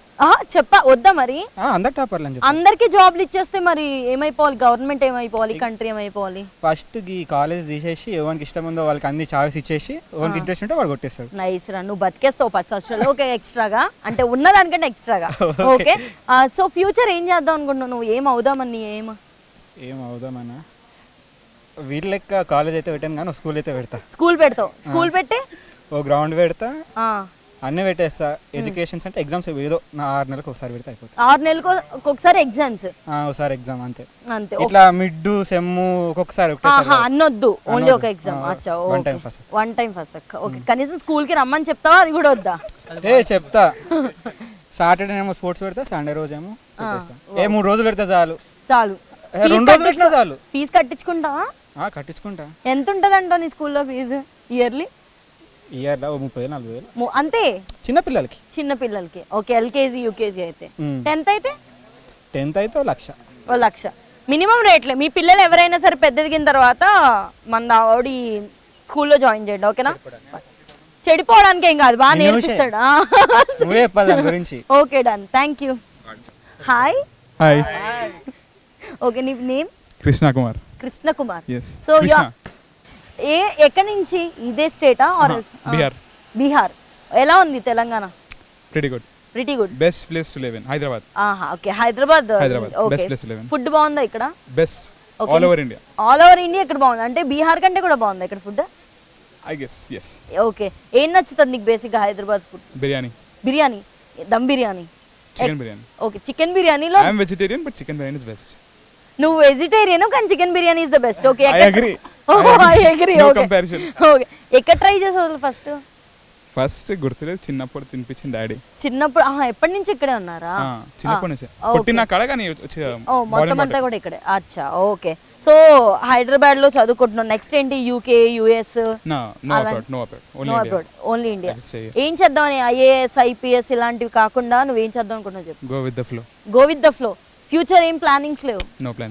చెప్పా వద్దా? మరి అందరు టాపర్లు అని అందరికి జాబ్లు ఇచ్చేస్తే మరి ఏమైపోవాలి? గవర్నమెంట్ ఏమైపోవాలి? కంట్రీ ఏమైపోవాలి? ఫస్ట్ ఈ కాలేజ్ తీసేసి ఎవరికి ఇష్టం ఉందో వాళ్ళకి అన్ని చాయిస్ ఇచ్చేసి ఎవరికి ఇంట్రెస్ట్ ఉంటే వాడు కొట్టేస్తాడు. నైస్ రా, నువ్వు బతికేస్తావు 10 సంవత్సరాలు. ఓకే ఎక్స్ట్రాగా అంటే ఉన్నదానికంటే ఎక్స్ట్రాగా. ఓకే సో ఫ్యూచర్ ఏం చేద్దాం అనుకుంటున్నావు నువ్వు? ఏం అవుదామని? ఏం అవుదామన్నా వీళ్ళ లెక్క కాలేజ్ అయితే పెట్టాను కానీ స్కూల్ అయితే పెడతా. స్కూల్ పెడతావు? స్కూల్ పెట్టి ఓ గ్రౌండ్ పెడతా, అన్నీ పెట్టేస్తా. ఎడ్యుకేషన్స్ అంటే ఎగ్జామ్స్ ఏదో 6 నెలలకు ఒకసారి పెడితే అయిపోతుంది. 6 నెలలకు ఒకసారి ఎగ్జామ్స్? ఒకసారి ఎగ్జామ్ అంతే. అంతే. ఇట్లా మిడ్ సెమ్ ఒక్కొక్కసారి అన్నొద్దు, ఓన్లీ ఒక ఎగ్జామ్. అచ్చా వన్ టైం ఫస్ట్. ఓకే కనీసం స్కూల్ కి రమ్మని చెప్తావా? అది కూడా వద్దా? చెప్తా. సాటర్డే ఏమో స్పోర్ట్స్ పెడతా, సండే రోజు ఏమో 3 రోజులు పెడతా చాలు. 2 రోజులు పెట్టినా చాలు. ఫీజు కట్టించుకుంటావా? కట్టించుకుంటా. ఎంత ఉంటదంట నీ స్కూల్లో ఫీజు ఇయర్లీ? 30,000-40,000 అంతే. చిన్నపిల్లలకి ఓకే. ఎల్కేజీ యూకేజీ అయితే? 10th అయితే? 10th అయితే 1,00,000 మినిమం రేట్లే. మీ పిల్లలు ఎవరైనా సరే పెద్దదిగిన తర్వాత మన ఆవిడ స్కూల్లో జాయిన్ చేయండి ఓకేనా? చెడిపోవడానికి ఏం కాదు, బాగా నేర్పిస్తాడు. Okay done, thank you. Hi. Okay నీ నేమ్? కృష్ణ కుమార్. సో ఎక్కడి నుంచి? ఇదే స్టేటా? బీహార్. ఎలా ఉంది Telangana? pretty good best place to live in Hyderabad. Okay Hyderabad best place to live in. Food బాగుందా ఇక్కడ? Best all over India. ఇక్కడ బాగుంది అంటే బీహార్ కంటే కూడా బాగుందా ఇక్కడ food? I guess yes. Okay ఏం నచ్చుతుంది నీకు బేసిక్ గా Hyderabad food? Biryani dum biryani, chicken biryani. Okay chicken బిర్యానీలో I am vegetarian but chicken biryani is best. నువ్వు వెజిటేరియన్ కానీ chicken biryani is the best. Okay I agree. No comparison. Okay ఎక్కడ ట్రై చేసావు first గుర్తులేదు, చిన్నప్పుడు తినిపించిన డాడీ. చిన్నప్పుడు ఎప్పటి నుంచి ఇక్కడే ఉన్నారా? చిన్నప్పటి నుంచి పుట్టిన కాడ కానీ మొత్తం అంతా కూడా ఇక్కడే. అచ్చా ఓకే. సో హైదరాబాద్ లో చదువుకుంటున్నావు, నెక్స్ట్ ఏంటి? UK US? Only India. ఏం చేద్దామని? ఐఏఎస్ ఐపీఎస్ ఇలాంటివి కాకుండా నువ్వేం చేద్దాం అనుకుంటున్నావు చెప్పు? Go with the flow. Future ఏం ప్లానింగ్స్ లేవు?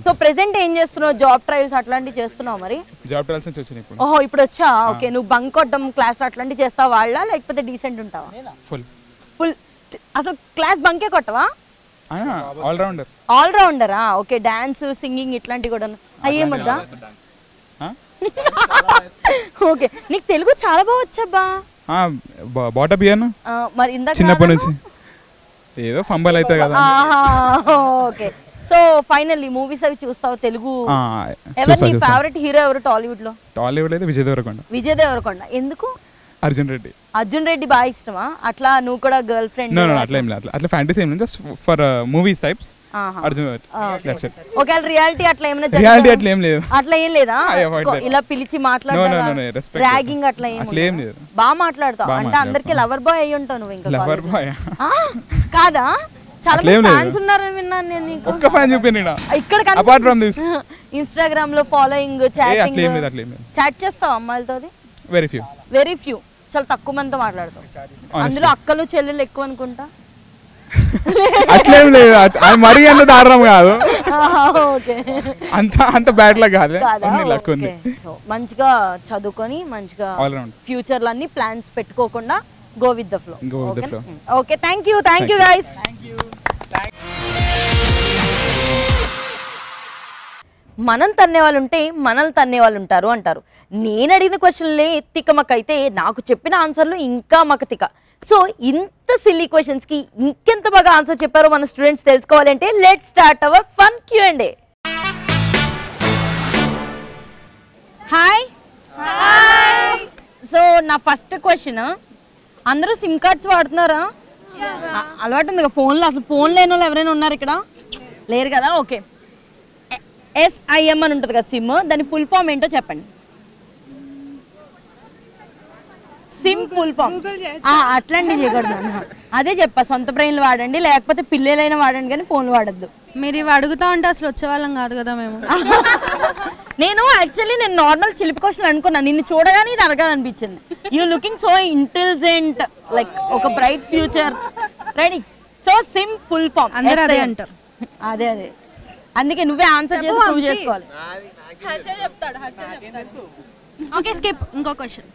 సో ప్రెసెంట్ ఏం చేస్తున్నావు? జాబ్ ట్రయల్స్ అట్లాంటివి చేస్తున్నావు? మరి జాబ్ ట్రయల్స్ నుంచి వచ్చాను ఇప్పుడు. ఓహో ఇప్పుడు వచ్చా. ఓకే నువ్వు బంక్ కొట్టడం క్లాస్ అట్లాంటివి చేస్తావా వాళ్ళ, లేకపోతే డీసెంట్ ఉంటావా? ఫుల్ అసలు క్లాస్ బంకే కొట్టవా? ఆల్ రౌండరా? ఓకే డాన్స్ సింగింగ్ ఇట్లాంటివి కూడా అయ్యేమద్దా? ఓకే నీకు తెలుగు చాలా బాగా వచ్చబ్బా. మరి ఇందాక చిన్నప్పటి నుంచి ఏదో ఫంబల్ అయితే కదా. ఓకే సో ఫైనల్లీ మూవీస్ అవి చూస్తావు తెలుగు? ఎవరు నీ ఫేవరెట్ హీరో ఎవరు టాలీవుడ్ లో? టాలీవుడ్ అయితే విజయ్ దేవరకొండ. ఎందుకు? అర్జున్ రెడ్డి బాగా ఇష్టమా? అట్లా నువ్వు కూడా గర్ల్ ఫ్రెండ్? అట్లా ఫ్యాంటసీ ఏం లేదు, just for movies types Arjun. Okay reality అట్లా ఏమైనా? అట్లా ఏం లేదు. అట్లా ఏం లేదా? ఇలా పిలిచి మాట్లాడతారు ర్యాగింగ్ అట్లా ఏం లేదు? బాగా మాట్లాడతావు అంటే అందరికి లవర్ బాయ్ అయ్యి ఉంటావు నువ్వు. ఇంకా లవర్ బాయ్ కాదా? చాలా మంది ఫ్యాన్స్ ఉన్నారని విన్నాను నేను. నీకు ఒక్క ఫ్యాన్ చెప్పాను ఇక్కడ అపార్ట్ ఫ్రమ్ దిస్. ఇన్‌స్టాగ్రామ్ లో ఫాలోయింగ్ చాట్ చేస్తావు అమ్మాయిలతో? వెరీ ఫ్యూ చాలా తక్కువ మందితో మాట్లాడతావు. అందులో అక్కలు చెల్లెలు ఎక్కువ అనుకుంటా. అట్లేం లేదు, మరీ అంత దారుణం కాదు, అంత బ్యాడ్ లా కాదు. మంచిగా చదువుకొని మంచిగా ఫ్యూచర్ లో అన్ని ప్లాన్స్ పెట్టుకోకుండా go with the flow. Okay thank you guys. మనం తన్నే వాళ్ళు ఉంటే మనల్ని తన్నే వాళ్ళు ఉంటారు అంటారు. నేను అడిగిన క్వశ్చన్లే తిక్కమక్క అయితే నాకు చెప్పిన ఆన్సర్లు ఇంకా మకతిక. సో ఇంత సిల్లీ క్వశ్చన్స్కి ఇంకెంత బాగా ఆన్సర్ చెప్పారో మన స్టూడెంట్స్ తెలుసుకోవాలంటే let's start hour fun Q&A. Hi so నా ఫస్ట్ క్వశ్చన్, అందరూ సిమ్ కార్డ్స్ వాడుతున్నారా? అలవాటు ఉంది కదా ఫోన్లో. అసలు ఫోన్ లేని వాళ్ళు ఎవరైనా ఉన్నారు ఇక్కడ? లేరు కదా. ఓకే, SIM అని ఉంటుంది కదా సిమ్, దాని ఫుల్ ఫామ్ ఏంటో చెప్పండి. సిమ్ ఫుల్ ఫామ్ అట్లాంటివి చేయకూడదు. అదే చెప్పా, సొంత బ్రెయిన్లు వాడండి, లేకపోతే పిల్లలైనా వాడండి కానీ ఫోన్ వాడద్దు. మీరు ఇవి అడుగుతా ఉంటే అసలు వచ్చేవాళ్ళం కాదు కదా మేము. నేను నార్మల్ చిలిపి క్వశ్చన్ అనుకున్నా, నిన్ను చూడగానే ఇది అడగాలనిపించింది. You looking so intelligent, like ఒక bright future. Ready? So SIM full form అందరూ అదే అంటారు. అదే అందుకే నువ్వే ఆన్సర్ చేసి ప్రూవ్ చేసుకోవాలి. Okay skip. ఇంకో క్వశ్చన్.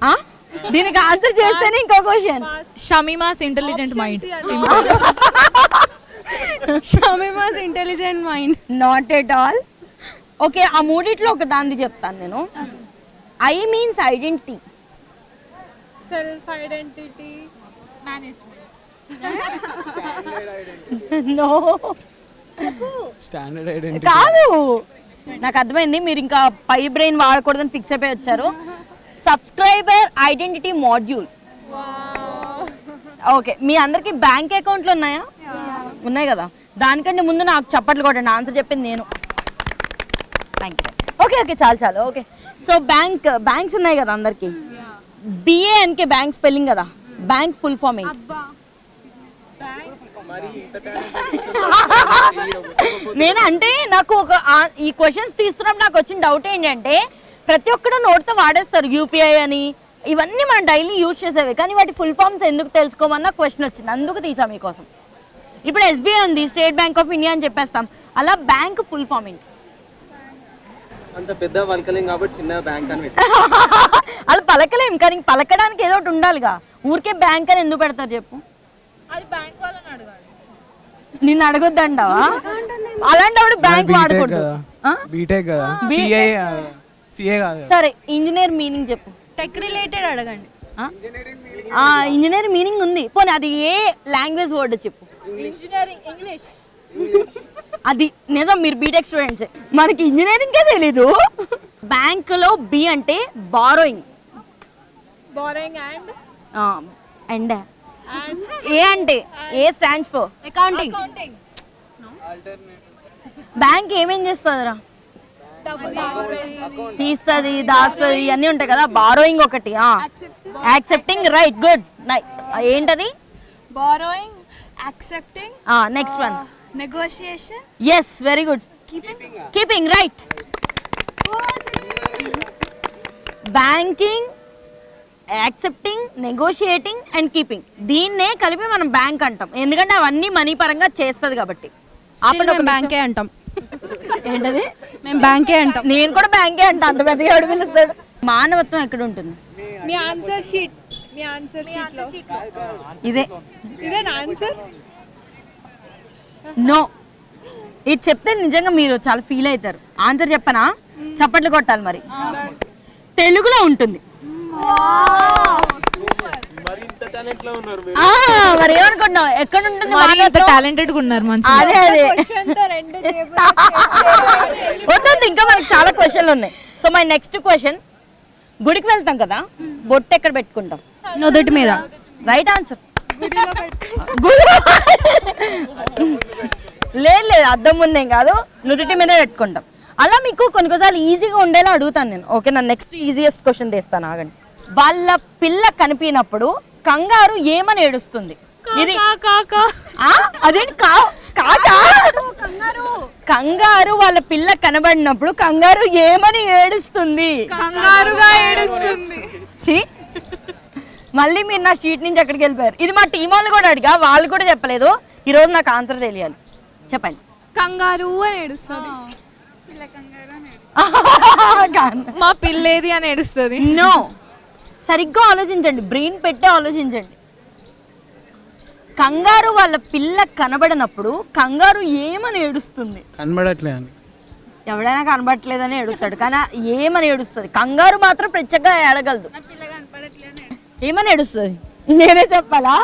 దీనికి ఆన్సర్ చేస్తేనే ఇంకో క్వశ్చన్. షమీమాస్ ఇంటెలిజెంట్ మైండ్. షమీమాస్ intelligent mind not at all. Okay, ఆ మూడిట్లో ఒక దాన్ని చెప్తాను నేను. I means identity. Self identity management. No, standard identity కాదు. నాకు అర్థమైంది, మీరు ఇంకా పై బ్రెయిన్ వాడకూడదని ఫిక్స్ అయిపోయి వచ్చారు. Subscriber identity module. ఓకే, మీ అందరికి బ్యాంక్ అకౌంట్లు ఉన్నాయా? ఉన్నాయి కదా. దానికంటే ముందు నాకు చప్పట్లు కొట్టండి, ఆన్సర్ చెప్పింది నేను. Thank you. ఓకే చాలు. ఓకే, సో బ్యాంక్స్ ఉన్నాయి కదా అందరికి. BANK బ్యాంక్ స్పెల్లింగ్ కదా. బ్యాంక్ ఫుల్ ఫామ్ ఏంటి? నేను అంటే నాకు ఈ క్వశ్చన్స్ తీస్తున్నప్పుడు నాకు వచ్చిన డౌట్ ఏంటంటే, ప్రతి ఒక్కరు నోట్తో వాడేస్తారు UPI అని, ఇవన్నీ మనం డైలీ యూజ్ చేసేవి, కానీ వాటి ఫుల్ ఫామ్స్ ఎందుకు తెలుసుకోమన్న క్వశ్చన్ వచ్చింది, అందుకు తీసాం మీకోసం. ఇప్పుడు SBI ఉంది, స్టేట్ బ్యాంక్ ఆఫ్ ఇండియా అని చెప్పేస్తాం. అలా బ్యాంక్ ఫుల్ ఫామ్ ఏంటి? అంత పెద్ద పలకలేం కాబట్టి చిన్న బ్యాంక్ అని అది పలకలేం, కానీ పలకడానికి ఏదో ఒకటి ఉండాలిగా. ఊరికే బ్యాంక్ అని ఎందుకు పెడతారు చెప్పు? నిన్ను అడగొద్దంటావా? అలాంటప్పుడు బ్యాంక్ వాడకూడదు. బీటెక్ కదా, CA కాదు. సరే, ఇంజనీర్ మీనింగ్ చెప్పు. టెక్ రిలేటెడ్ అడగండి. ఇంజనీర్ మీనింగ్ ఉంది, పోనీ అది ఏ లాంగ్వేజ్ వర్డ్ చెప్పు. Engineering English. అది నిజం, మీరు బీటెక్ స్టూడెంట్స్, మనకి ఇంజనీరింగే తెలీదు. బ్యాంక్ లో B అంటే బారోయింగ్. అండ్ A అంటే A stands for accounting. Bank ఏమేం చేస్తుందిరా? తీస్తుంది, దాస్తుంది, అన్నీ ఉంటాయి కదా. బారోయింగ్ ఒకటి, యాక్సెప్టింగ్. Right, good. ఏంటది? Borrowing, accepting. Next one negotiation. Yes, very good. Keeping, right. Banking, accepting, negotiating and keeping, దీన్నే కలిపి మనం బ్యాంక్ అంటాం, ఎందుకంటే అవన్నీ మనీ పరంగా చేస్తుంది కాబట్టి. బ్యాంకే అంటాం. ఏంటది? మేము బ్యాంకే అంటాం. నేను కూడా బ్యాంకే అంటా, అంత పెద్దగా ఎవడు పిలుస్తాడు. మానవత్వం ఎక్కడ ఉంటుంది? మీ ఆన్సర్ షీట్. మీ ఆన్సర్ షీట్ ఇదే నా ఆన్సర్. నో, ఇది చెప్తే నిజంగా మీరు చాలా ఫీల్ అవుతారు. ఆన్సర్ చెప్పనా? చప్పట్లు కొట్టాలి. మరి తెలుగులో ఉంటుంది. మరి ఏమనుకుంటున్నావు, ఎక్కడ ఉంటుంది? టాలెంటెడ్ గా ఉన్నారు. అదే వద్దు, ఇంకా మనకి చాలా క్వశ్చన్లు ఉన్నాయి. సో మై నెక్స్ట్ క్వశ్చన్, గుడికి వెళ్తాం కదా, బొట్టు ఎక్కడ పెట్టుకుంటాం? నుదుటి మీద. Right answer. లేదు, అద్దం ముందేం కాదు, నుదుటి మీద పెట్టుకుంటాం. అలా మీకు కొన్నిసార్లు ఈజీగా ఉండేలా అడుగుతాను నేను. ఓకే, నా నెక్స్ట్ ఈజియెస్ట్ క్వశ్చన్ తెస్తాను, ఆగండి. వాళ్ళ పిల్ల కనిపినప్పుడు కంగారు ఏమని ఏడుస్తుంది? అదేంటి? కంగారు వాళ్ళ పిల్ల కనబడినప్పుడు కంగారు ఏమని ఏడుస్తుంది? కంగారుగా ఏడుస్తుంది. మళ్ళీ మీరు నా షీట్ నుంచి ఎక్కడికి వెళ్ళిపోయారు? ఇది మా టీం వాళ్ళు కూడా అడిగా, వాళ్ళు కూడా చెప్పలేదు. ఈరోజు నాకు ఆన్సర్ తెలియాలి, చెప్పండి. కంగారు అని ఏడుస్తుంది. మా పిల్లేది అని ఏడుస్తుంది. నో, సరిగ్గా ఆలోచించండి, బ్రెయిన్ పెట్టి ఆలోచించండి. కంగారు వాళ్ళ పిల్ల కనబడినప్పుడు కంగారు ఏమని ఏడుస్తుంది? కనబడట్లే అని. ఎవడైనా కనబడట్లేదని ఏడుస్తాడు, కానీ ఏమని ఏడుస్తుంది? కంగారు మాత్రం ప్రత్యేకంగా ఏడగలదు. ఏమని ఏడుస్తుంది? నేనే చెప్పాలా?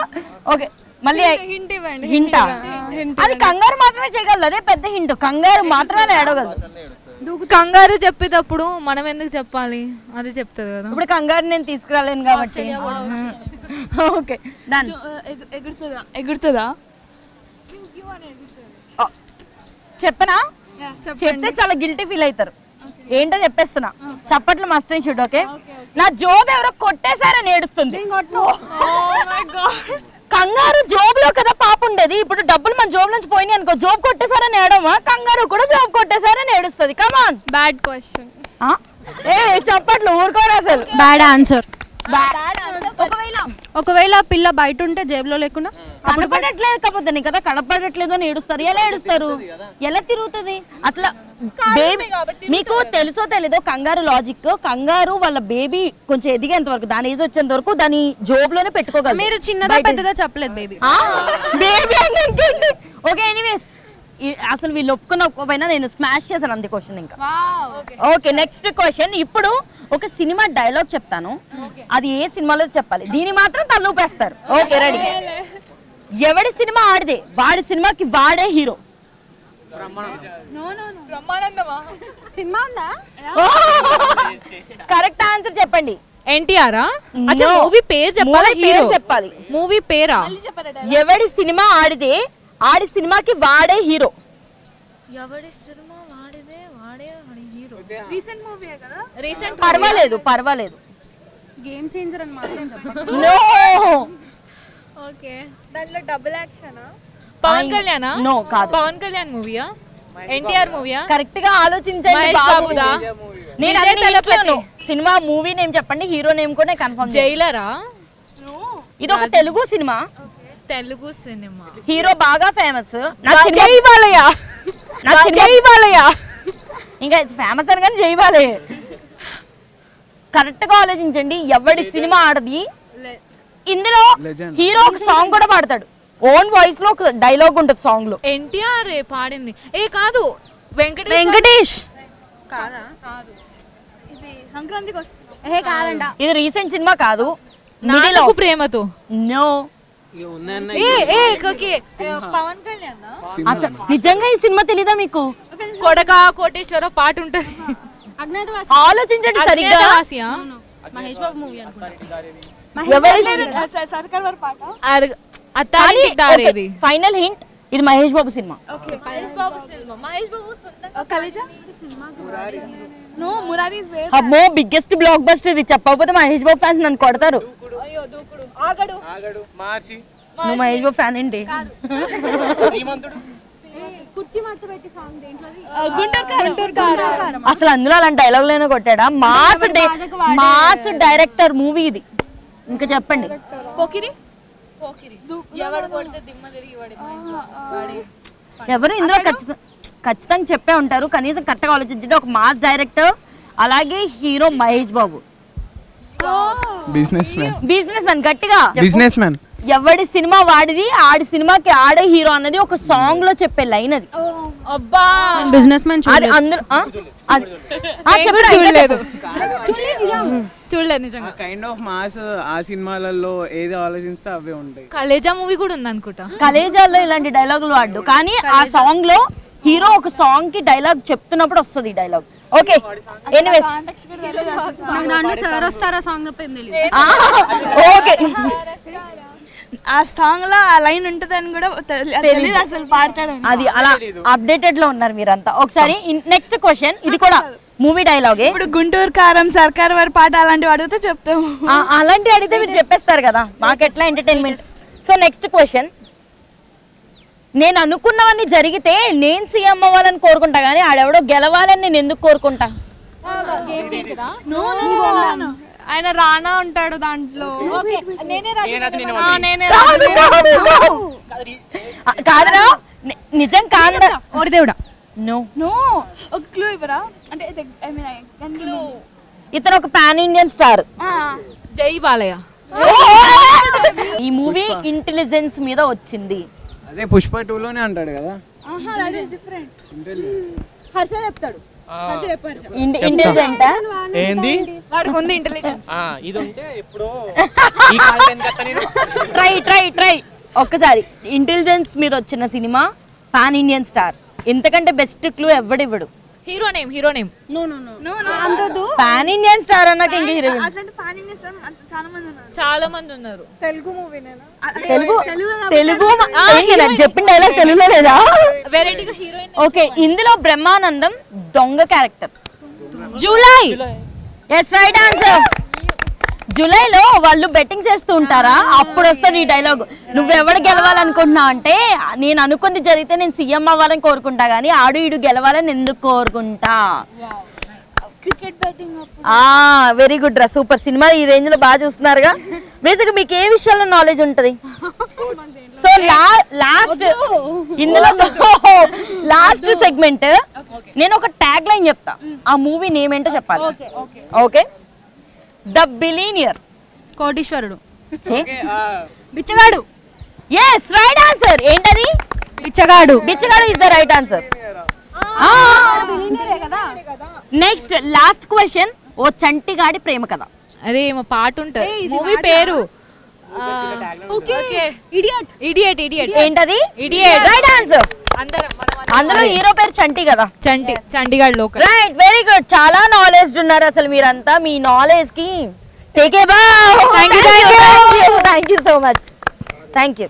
ఓకే, మళ్ళీ హింటా? అది కంగారు మాత్రమే చేయగలదు, అదే పెద్ద హింట్. కంగారు మాత్రమే ఏడగలదు. కంగారు చెప్పేటప్పుడు మనం ఎందుకు చెప్పాలి? అది చెప్తుంది కదా. ఇప్పుడు కంగారు నేను తీసుకురాలేను కాబట్టి. Okay, done. ఎగురుతుందా? చెప్పనా? చెప్తే చాలా గిల్టీ ఫీల్ అవుతారు. ఏంటో చెప్పేస్తున్నా, చప్పట్లు మస్ట్ అండ్ షుడ్. ఓకే, నా జోబ్ ఎవరో కొట్టేశారని ఏడుస్తుంది. కంగారు జోబ్ లో కదా పాప ఉండేది, ఇప్పుడు డబ్బులు మన జోబ్ నుంచి పోయినాయి అనుకో, జోబ్ కొట్టేశారని ఏడమా? కంగారు కూడా జోబ్ కొట్టేశారని ఏడుస్తుంది. కమాన్. Bad question. ఏ చప్పట్లు ఊరుకోరు అసలు. Bad answer. ఒకవేళ పిల్ల బయట ఉంటే జేబులో లేకుండా కనపడట్లేదు కాకపోతే కదా, కనపడట్లేదు అని ఏడుస్తారు. ఎలా ఏడుస్తారు? ఎలా తిరుగుతుంది అట్లా? బేబీ మీకు తెలుసో తెలీదో కంగారు లాజిక్. కంగారు వాళ్ళ బేబీ కొంచెం ఎదిగేంత వరకు, దాని ఏజ్ వచ్చేంత వరకు దాని జోబ్ లోనే పెట్టుకోగలరు. మీరు చిన్నదా పెద్దదా చెప్పలేదు బేబీ. ఓకే, ఎనీవేస్ అసలు వీళ్ళు ఒప్పుకున్న నేను స్మాష్ చేశాను అంది క్వశ్చన్. ఇంకా ఓకే, నెక్స్ట్ క్వశ్చన్. ఇప్పుడు ఒక సినిమా డైలాగ్ చెప్తాను, అది ఏ సినిమాలో చెప్పాలి, దీని మాత్రం తల్లూపేస్తారు. Okay, ready? ఎవడి సినిమా ఆడిదే వాడి సినిమాకి వాడే హీరో. కరెక్ట్ ఆన్సర్ చెప్పండి. ఎన్టీఆర్. మూవీ పేరు చెప్పాలి, హీరో చెప్పాలి. మూవీ పేరా? ఎవడి సినిమా ఆడిదే ఆడి సినిమాకి వాడే హీరో. ఎవడి సినిమా వాడిదే వాడే హీరో. రీసెంట్ మూవీ కదా? రీసెంట్. పర్వాలేదు పర్వాలేదు. గేమ్ చేంజర్ అని మాత్రం చెప్పండి. నో. ఓకే, దాంట్లో డబుల్ యాక్షనా? పవన్ కళ్యాణ్? నో కాదు. పవన్ కళ్యాణ్ మూవీయా? ఎన్టీఆర్ మూవీయా? కరెక్ట్ గా ఆలోచించండి బాబుదా. నేను అదే తలపతి. సినిమా మూవీ నేమ్ చెప్పండి, హీరో నేమ్ కూడా కన్ఫర్మ్. జైలరా? ఇది ఒక Telugu cinema. Telugu cinema. Hero బాగా ఫేమస్. జై బాలయ్య. జై బాలయ్య ఇంకా ఫేమస్ అని కానీ జై బాలయ్య. కరెక్ట్ గా ఆలోచించండి. ఎవడి సినిమా ఆడది? ఇందులో హీరో ఒక సాంగ్ కూడా పాడతాడు, ఓన్ వాయిస్ లో ఒక డైలాగ్ ఉంటుంది సాంగ్ లో. ఎన్టీఆర్ పాడింది. ఏ కాదు, వెంకటేష్. కాదా? ఇది సంక్రాంతికి వస్తుంది. ఏ కాదంట. ఇది రీసెంట్ సినిమా కాదు. నాన్నకు ప్రేమతో. నో. పవన్ కళ్యాణ్. నిజంగా ఈ సినిమా తెలీదా మీకు? కొడక కోటేశ్వర పాట ఉంటది. ఆలోచించండి సరిగ్గా. మహేష్ బాబు మూవీ అనుకుంటా. ఫైనల్ హింట్, ఇది మహేష్ బాబు సినిమా. అమ్మో బిగ్గెస్ట్ బ్లాక్ బస్టర్ ఇది. చెప్పకపోతే మహేష్ బాబు ఫ్యాన్స్ నన్ను కొడతారు. నువ్వు మహేష్ బాబు ఫ్యాన్ ఏంటి? అసలు అందులో అలాంటి డైలాగ్ లేనో కొట్టాడా? మాస్ డైరెక్టర్ మూవీ ఇది. ఇంకా చెప్పండి. ఎవరు ఇందులో ఖచ్చితంగా చెప్పే ఉంటారు, కనీసం కరెక్ట్గా ఆలోచించండి. ఒక మాస్ డైరెక్టర్, అలాగే hero Mahesh Babu. Businessman. గట్టిగా బిజినెస్ మ్యాన్. ఎవడి సినిమా వాడిది ఆడి సినిమాకి ఆడే హీరో అన్నది ఒక సాంగ్ లో చెప్పే లైన్ అది. అబ్బా, బిజినెస్ మ్యాన్. చూడలేదు నిజంగా. కైండ్ ఆఫ్ మాస్ ఆ సినిమాలలో ఏది ఆలోచిస్తే అవే ఉంటాయి. కలేజా మూవీ కూడా ఉంది అనుకుంటా. కలేజాలో ఇలాంటి డైలాగులు వాడు, కానీ ఆ సాంగ్ లో హీరో ఒక సాంగ్ కి డైలాగ్ చెప్తున్నప్పుడు వస్తుంది డైలాగ్. ఓకే, ఎనీవేస్ దాంట్లో సార్ వస్తారా సాంగ్ తప్పేం ఓకే. ఆ సాంగ్ లో ఆ లైన్ ఉంటదని కూడా తెలియదు అసలు, పాడతాడు. అది అలా అప్డేటెడ్ లో ఉన్నారు మీరంతా. ఒకసారి నెక్స్ట్ క్వశ్చన్, ఇది కూడా మూవీ డైలాగే. ఇప్పుడు గుంటూరు కారం సర్కార్ వారి పాట అలాంటివి అడిగితే చెప్తాము. అలాంటివి అడిగితే మీరు చెప్పేస్తారు కదా, మాకు ఎట్లా ఎంటర్టైన్మెంట్. సో నెక్స్ట్ క్వశ్చన్, నేను అనుకున్నవన్నీ జరిగితే నేను సీఎం అవ్వాలని కోరుకుంటా, కానీ ఆడెవడో గెలవాలని నేను ఎందుకు కోరుకుంటా? ఆయన రానా ఉంటాడు దాంట్లో. కాదరా, నిజం కాదు. ఓరిదేవుడా. నో. ఒక క్లూ ఇవ్వరా? అంటే ఇతను ఒక పాన్ ఇండియన్ స్టార్. జై బాలయ్య. ఈ మూవీ ఇంటెలిజెన్స్ మీద వచ్చింది. అదే పుష్ప 2 లోనే అంటాడు కదా. హర్ష చెప్తాడు. ఇంటెలిజెంట్ ఏంది వాడికి ఉంది ఇంటెలిజెన్స్. ఇది ఉంటే ఇప్పుడు ట్రై ఒక్కసారి. ఇంటెలిజెన్స్ మీద వచ్చిన సినిమా పాన్ ఇండియన్ స్టార్, ఇంతకంటే బెస్ట్ క్లూ ఎవడివ్వడు. హీరో నేమ్ అంతదు పాన్ ఇండియన్ స్టార్ అన్నాక ఇంకా హీరో. అట్లాంటి పాన్ ఇండియన్ స్టార్ చాలా మంది ఉన్నారు. తెలుగు మూవీనేనా? తెలుగు ఏంటి నాకు చెప్పిన డైలాగ్ తెలుగులో లేదా? వెరైటీగా హీరోయిన్. ఓకే, ఇందులో బ్రహ్మానందం దొంగ character. July. Yes, right answer. జూలైలో వాళ్ళు బెట్టింగ్ చేస్తూ ఉంటారా, అప్పుడు వస్తుంది ఈ డైలాగ్. నువ్వెవడు గెలవాలనుకుంటున్నావు అంటే, నేను అనుకుంది జరిగితే నేను సీఎం అవ్వాలని కోరుకుంటా కానీ ఆడు ఈడు గెలవాలని ఎందుకు కోరుకుంటా. Cricket batting. వెరీ గుడ్ రా, సూపర్. సినిమా ఈ రేంజ్ లో బాగా చూస్తున్నారుగా. బేసిక్ మీకు ఏ విషయంలో నాలెడ్జ్ ఉంటది? సో లాస్ట్ ఇందులో లాస్ట్ సెగ్మెంట్ నేను ఒక ట్యాగ్ లైన్ చెప్తా, ఆ మూవీ నేమ్ ఏంటో చెప్పాలి. Okay, the billionaire. కోటీశ్వరుడు. బిచ్చగాడు. Yes, right answer. ఏంటది? Bichagadu. Bichagadu is the right answer. Next last question, ఓ చంటిగాడి ప్రేమ కథ. అదే ఏమో పాట ఉంటుంది, మూవీ పేరు. ఇడియట్. ఏంటది? ఇడియట్. Right answer. అందులో హీరో పేరు చంటి కదా. చండీగఢ్ లో. Right, very good. చాలా నాలెడ్జ్ ఉన్నారు అసలు మీరంతా. మీ నాలెడ్జ్ కి take a bow. Thank you so much. Thank you.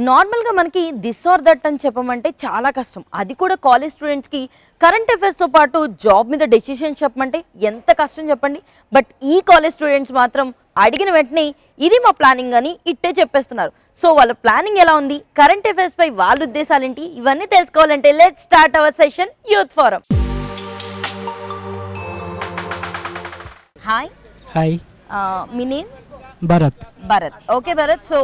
నార్మల్గా మనకి దిస్ ఆర్ దట్ అని చెప్పమంటే చాలా కష్టం. అది కూడా కాలేజ్ స్టూడెంట్స్కి కరెంట్ అఫైర్స్తో పాటు జాబ్ మీద డెసిషన్ చెప్పమంటే ఎంత కష్టం చెప్పండి. బట్ ఈ కాలేజ్ స్టూడెంట్స్ మాత్రం అడిగిన వెంటనే ఇది మా ప్లానింగ్ అని ఇట్టే చెప్పేస్తున్నారు. సో వాళ్ళ ప్లానింగ్ ఎలా ఉంది, కరెంట్ అఫైర్స్ పై వాళ్ళ ఉద్దేశాలు ఏంటి, ఇవన్నీ తెలుసుకోవాలంటే let's start our session youth forum. Hi. Me name? Bharat. Okay Bharat. So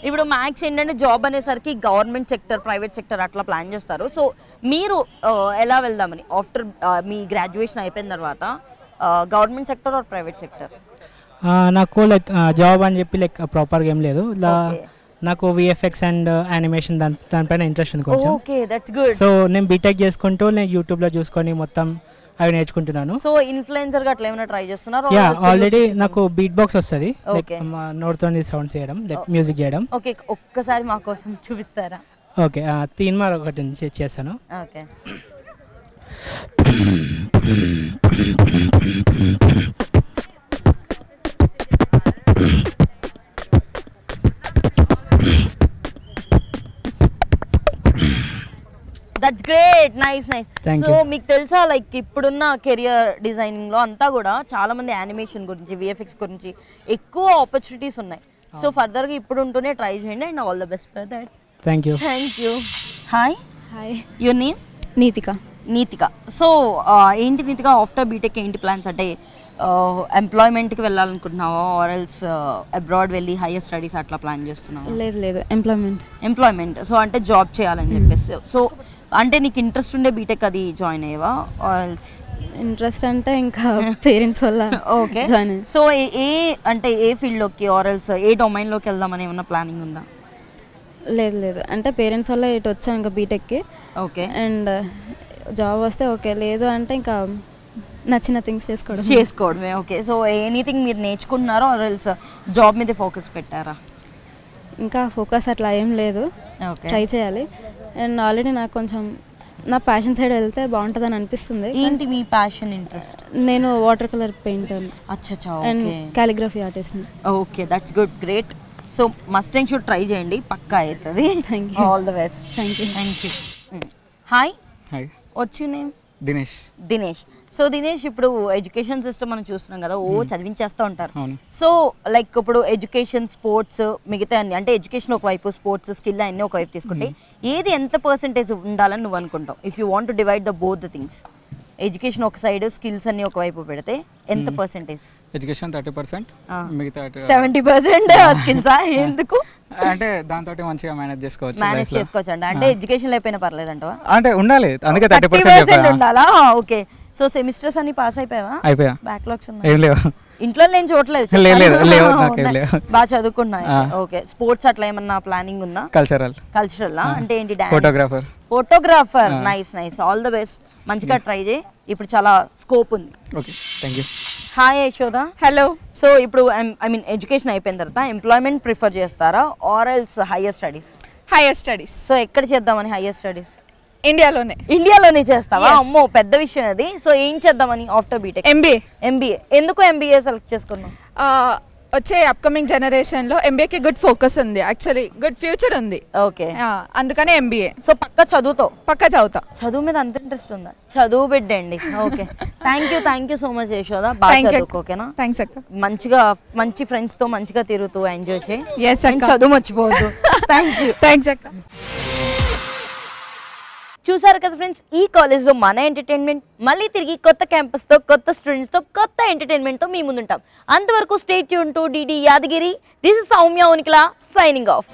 ఇప్పుడు మ్యాథ్స్ ఏంటంటే జాబ్ అనేసరికి గవర్నమెంట్ సెక్టర్, ప్రైవేట్ సెక్టర్ అట్లా ప్లాన్ చేస్తారు. సో మీరు ఎలా వెళ్దామని ఆఫ్టర్ మీ గ్రాడ్యుయేషన్ అయిపోయిన తర్వాత, government sector or private sector? నాకు లైక్ జాబ్ అని చెప్పి లైక్ ప్రాపర్గా ఏం లేదు. నాకు విఎఫ్ఎక్స్ అండ్ యానిమేషన్ దానిపైన ఇంట్రెస్ట్ ఉంది కొంచెం. Okay, that's good. సో నేను బీటెక్ చేసుకుంటూ నేను యూట్యూబ్లో చూసుకొని మొత్తం అవి నేర్చుకుంటున్నాను. సో ఇన్ఫ్లుయెన్సర్ గా అట్లా ఏమైనా ట్రై చేస్తున్నారు? యా, ఆల్రెడీ నాకు బీట్ బాక్స్ వస్తుంది, లైక్ నోట్తో సౌండ్ చేయడం, లైక్ మ్యూజిక్ చేయడం. ఓకే, ఒక్కసారి మా కోసం చూపిస్తారా? ఓకే, తీన్ మార్ ఒకటి చేస్తాను. Okay. That's great, nice. So మీకు తెలుసా లైక్ ఇప్పుడున్న కెరియర్ డిజైనింగ్ లో అంతా కూడా చాలా మంది యానిమేషన్ గురించి, విఎఫ్ఎక్స్ గురించి ఎక్కువ ఆపర్చునిటీస్ ఉన్నాయి. సో ఫర్దర్ గా ఇప్పుడు ఉంటూనే ట్రై చేయండి and all the best for that. Thank you. Hi. Your name? Nitika. So ఏంటి నీతిక, ఆఫ్టర్ బీటెక్ ఏంటి ప్లాన్స్? అంటే ఎంప్లాయ్మెంట్కి వెళ్ళాలనుకుంటున్నావా ఆర్ ఎల్స్ అబ్రాడ్ వెళ్ళి హైయర్ స్టడీస్ అట్లా ప్లాన్ చేస్తున్నావా? లేదు, ఎంప్లాయ్మెంట్. సో అంటే జాబ్ చేయాలని చెప్పేసి. సో అంటే నీకు ఇంట్రెస్ట్ ఉండే బీటెక్ అది జాయిన్ అయ్యేవా ఆర్ ఎల్స్? ఇంట్రెస్ట్ అంటే ఇంకా పేరెంట్స్ వల్ల. ఓకే. సో ఏ ఫీల్డ్లోకి ఆర్ ఎల్స్ ఏ డొమైన్లోకి వెళ్దామని ఏమన్నా ప్లానింగ్ ఉందా? లేదు, అంటే పేరెంట్స్ వల్ల ఇటు వచ్చాం ఇంకా బీటెక్కి. ఓకే. అండ్ జాబ్ వస్తే ఓకే, లేదు అంటే ఇంకా నచ్చిన థింగ్స్ చేసుకోవడమే. ఓకే. సో ఎనీథింగ్ మీరు నేర్చుకుంటున్నారో ఆర్ ఎల్స్ జాబ్ మీద ఫోకస్ పెట్టారా? ఇంకా ఫోకస్ అట్లా ఏం లేదు, ట్రై చేయాలి. అండ్ ఆల్రెడీ నాకు కొంచెం నా ప్యాషన్ సైడ్ వెళ్తే బాగుంటుందని అనిపిస్తుంది. ఏంటి మీ ప్యాషన్, ఇంట్రెస్ట్? నేను water colour painter and calligraphy artist. Okay, that's good, great. So must and should try చేయండి, పక్కా అవుతుంది. Thank you. All the best. Thank you. Hi. What's your name? Dinesh. So Dinesh, ఇప్పుడు education system మనం చూస్తున్నాం కదా, చదివించేస్తూ ఉంటారు. So like ఇప్పుడు education, sports, మిగతా అన్ని అంటే ఎడ్యుకేషన్ ఒకవైపు, స్పోర్ట్స్, స్కిల్ అన్నీ ఒకవైపు తీసుకుంటే ఏది ఎంత పర్సెంటేజ్ ఉండాలని నువ్వు అనుకుంటావు? If you want to divide the both the things, education ఒక సైడ్, స్కిల్స్ అన్ని ఒకవైపు పెడితే ఎంత పర్సెంటేజ్? ఎడ్యుకేషన్ 30%, మిగతా 70% స్కిల్స్. ఎందుకు అంటే దాంతో మంచిగా మేనేజ్ చేసుకోవచ్చు అంటే ఎడ్యుకేషన్ అయిపోయినా పర్లేదంటవా? అంటే ఉండాలి, అందుకే 30% ఉండాలా? ఓకే. సో సెమిస్టర్స్ అన్ని పాస్ అయిపోయావా? అయిపోయా. బ్యాక్లాగ్స్ ఏం లేవు. ఇంట్లో నేను చూడలేదు. బాగా చదువుకున్నాయి. ఓకే, స్పోర్ట్స్ అట్లా ఏమన్నా ప్లానింగ్ ఉందా? కల్చరల్ అంటే ఏంటి? Photographer. Nice nice, all the best. మంచిగా ట్రై చేయి, ఇప్పుడు చాలా స్కోప్ ఉంది. హాయ్ యశోద. హలో. సో ఇప్పుడు ఐ మీన్ ఎడ్యుకేషన్ అయిపోయిన తర్వాత ఎంప్లాయ్మెంట్ ప్రిఫర్ చేస్తారా or else higher studies? Higher studies. So ఎక్కడ చేద్దామని హైయర్ స్టడీస్? ఇండియాలోనే చేస్తావా? అమ్మో, పెద్ద విషయం అది. సో ఏం చేద్దామని ఆఫ్టర్ బీటెక్? ఎంబీఏ. ఎందుకు ఎంబీఏ సెలెక్ట్ చేసుకున్నావు? వచ్చే అప్కమింగ్ జనరేషన్ లో ఎంబీఏకి గుడ్ ఫోకస్ ఉంది, యాక్చువల్లీ గుడ్ ఫ్యూచర్ ఉంది. ఓకే, అందుకనే ఎంబీఏ. సో పక్కా చదువుతా. చదువు మీద అంత ఇంట్రెస్ట్ ఉందా? చదువు బిడ్డండి. Okay, thank you so much Yashoda. బాగా చదువుకో, ఓకేనా? థ్యాంక్స్ అక్క. మంచి ఫ్రెండ్స్ తో మంచిగా తిరుగుతూ ఎంజాయ్ చేయి. చదువు మర్చిపోవద్దు. థ్యాంక్స్ అక్క. చూసారు కదా ఫ్రెండ్స్, ఈ కాలేజ్లో మన ఎంటర్టైన్మెంట్ మళ్ళీ తిరిగి కొత్త క్యాంపస్తో, కొత్త స్టూడెంట్స్తో, కొత్త ఎంటర్టైన్మెంట్తో మీ ముందుంటాం. అంతవరకు stay tuned to DD Yadagiri. This is Soumya ఉనికిలా సైనింగ్ ఆఫ్.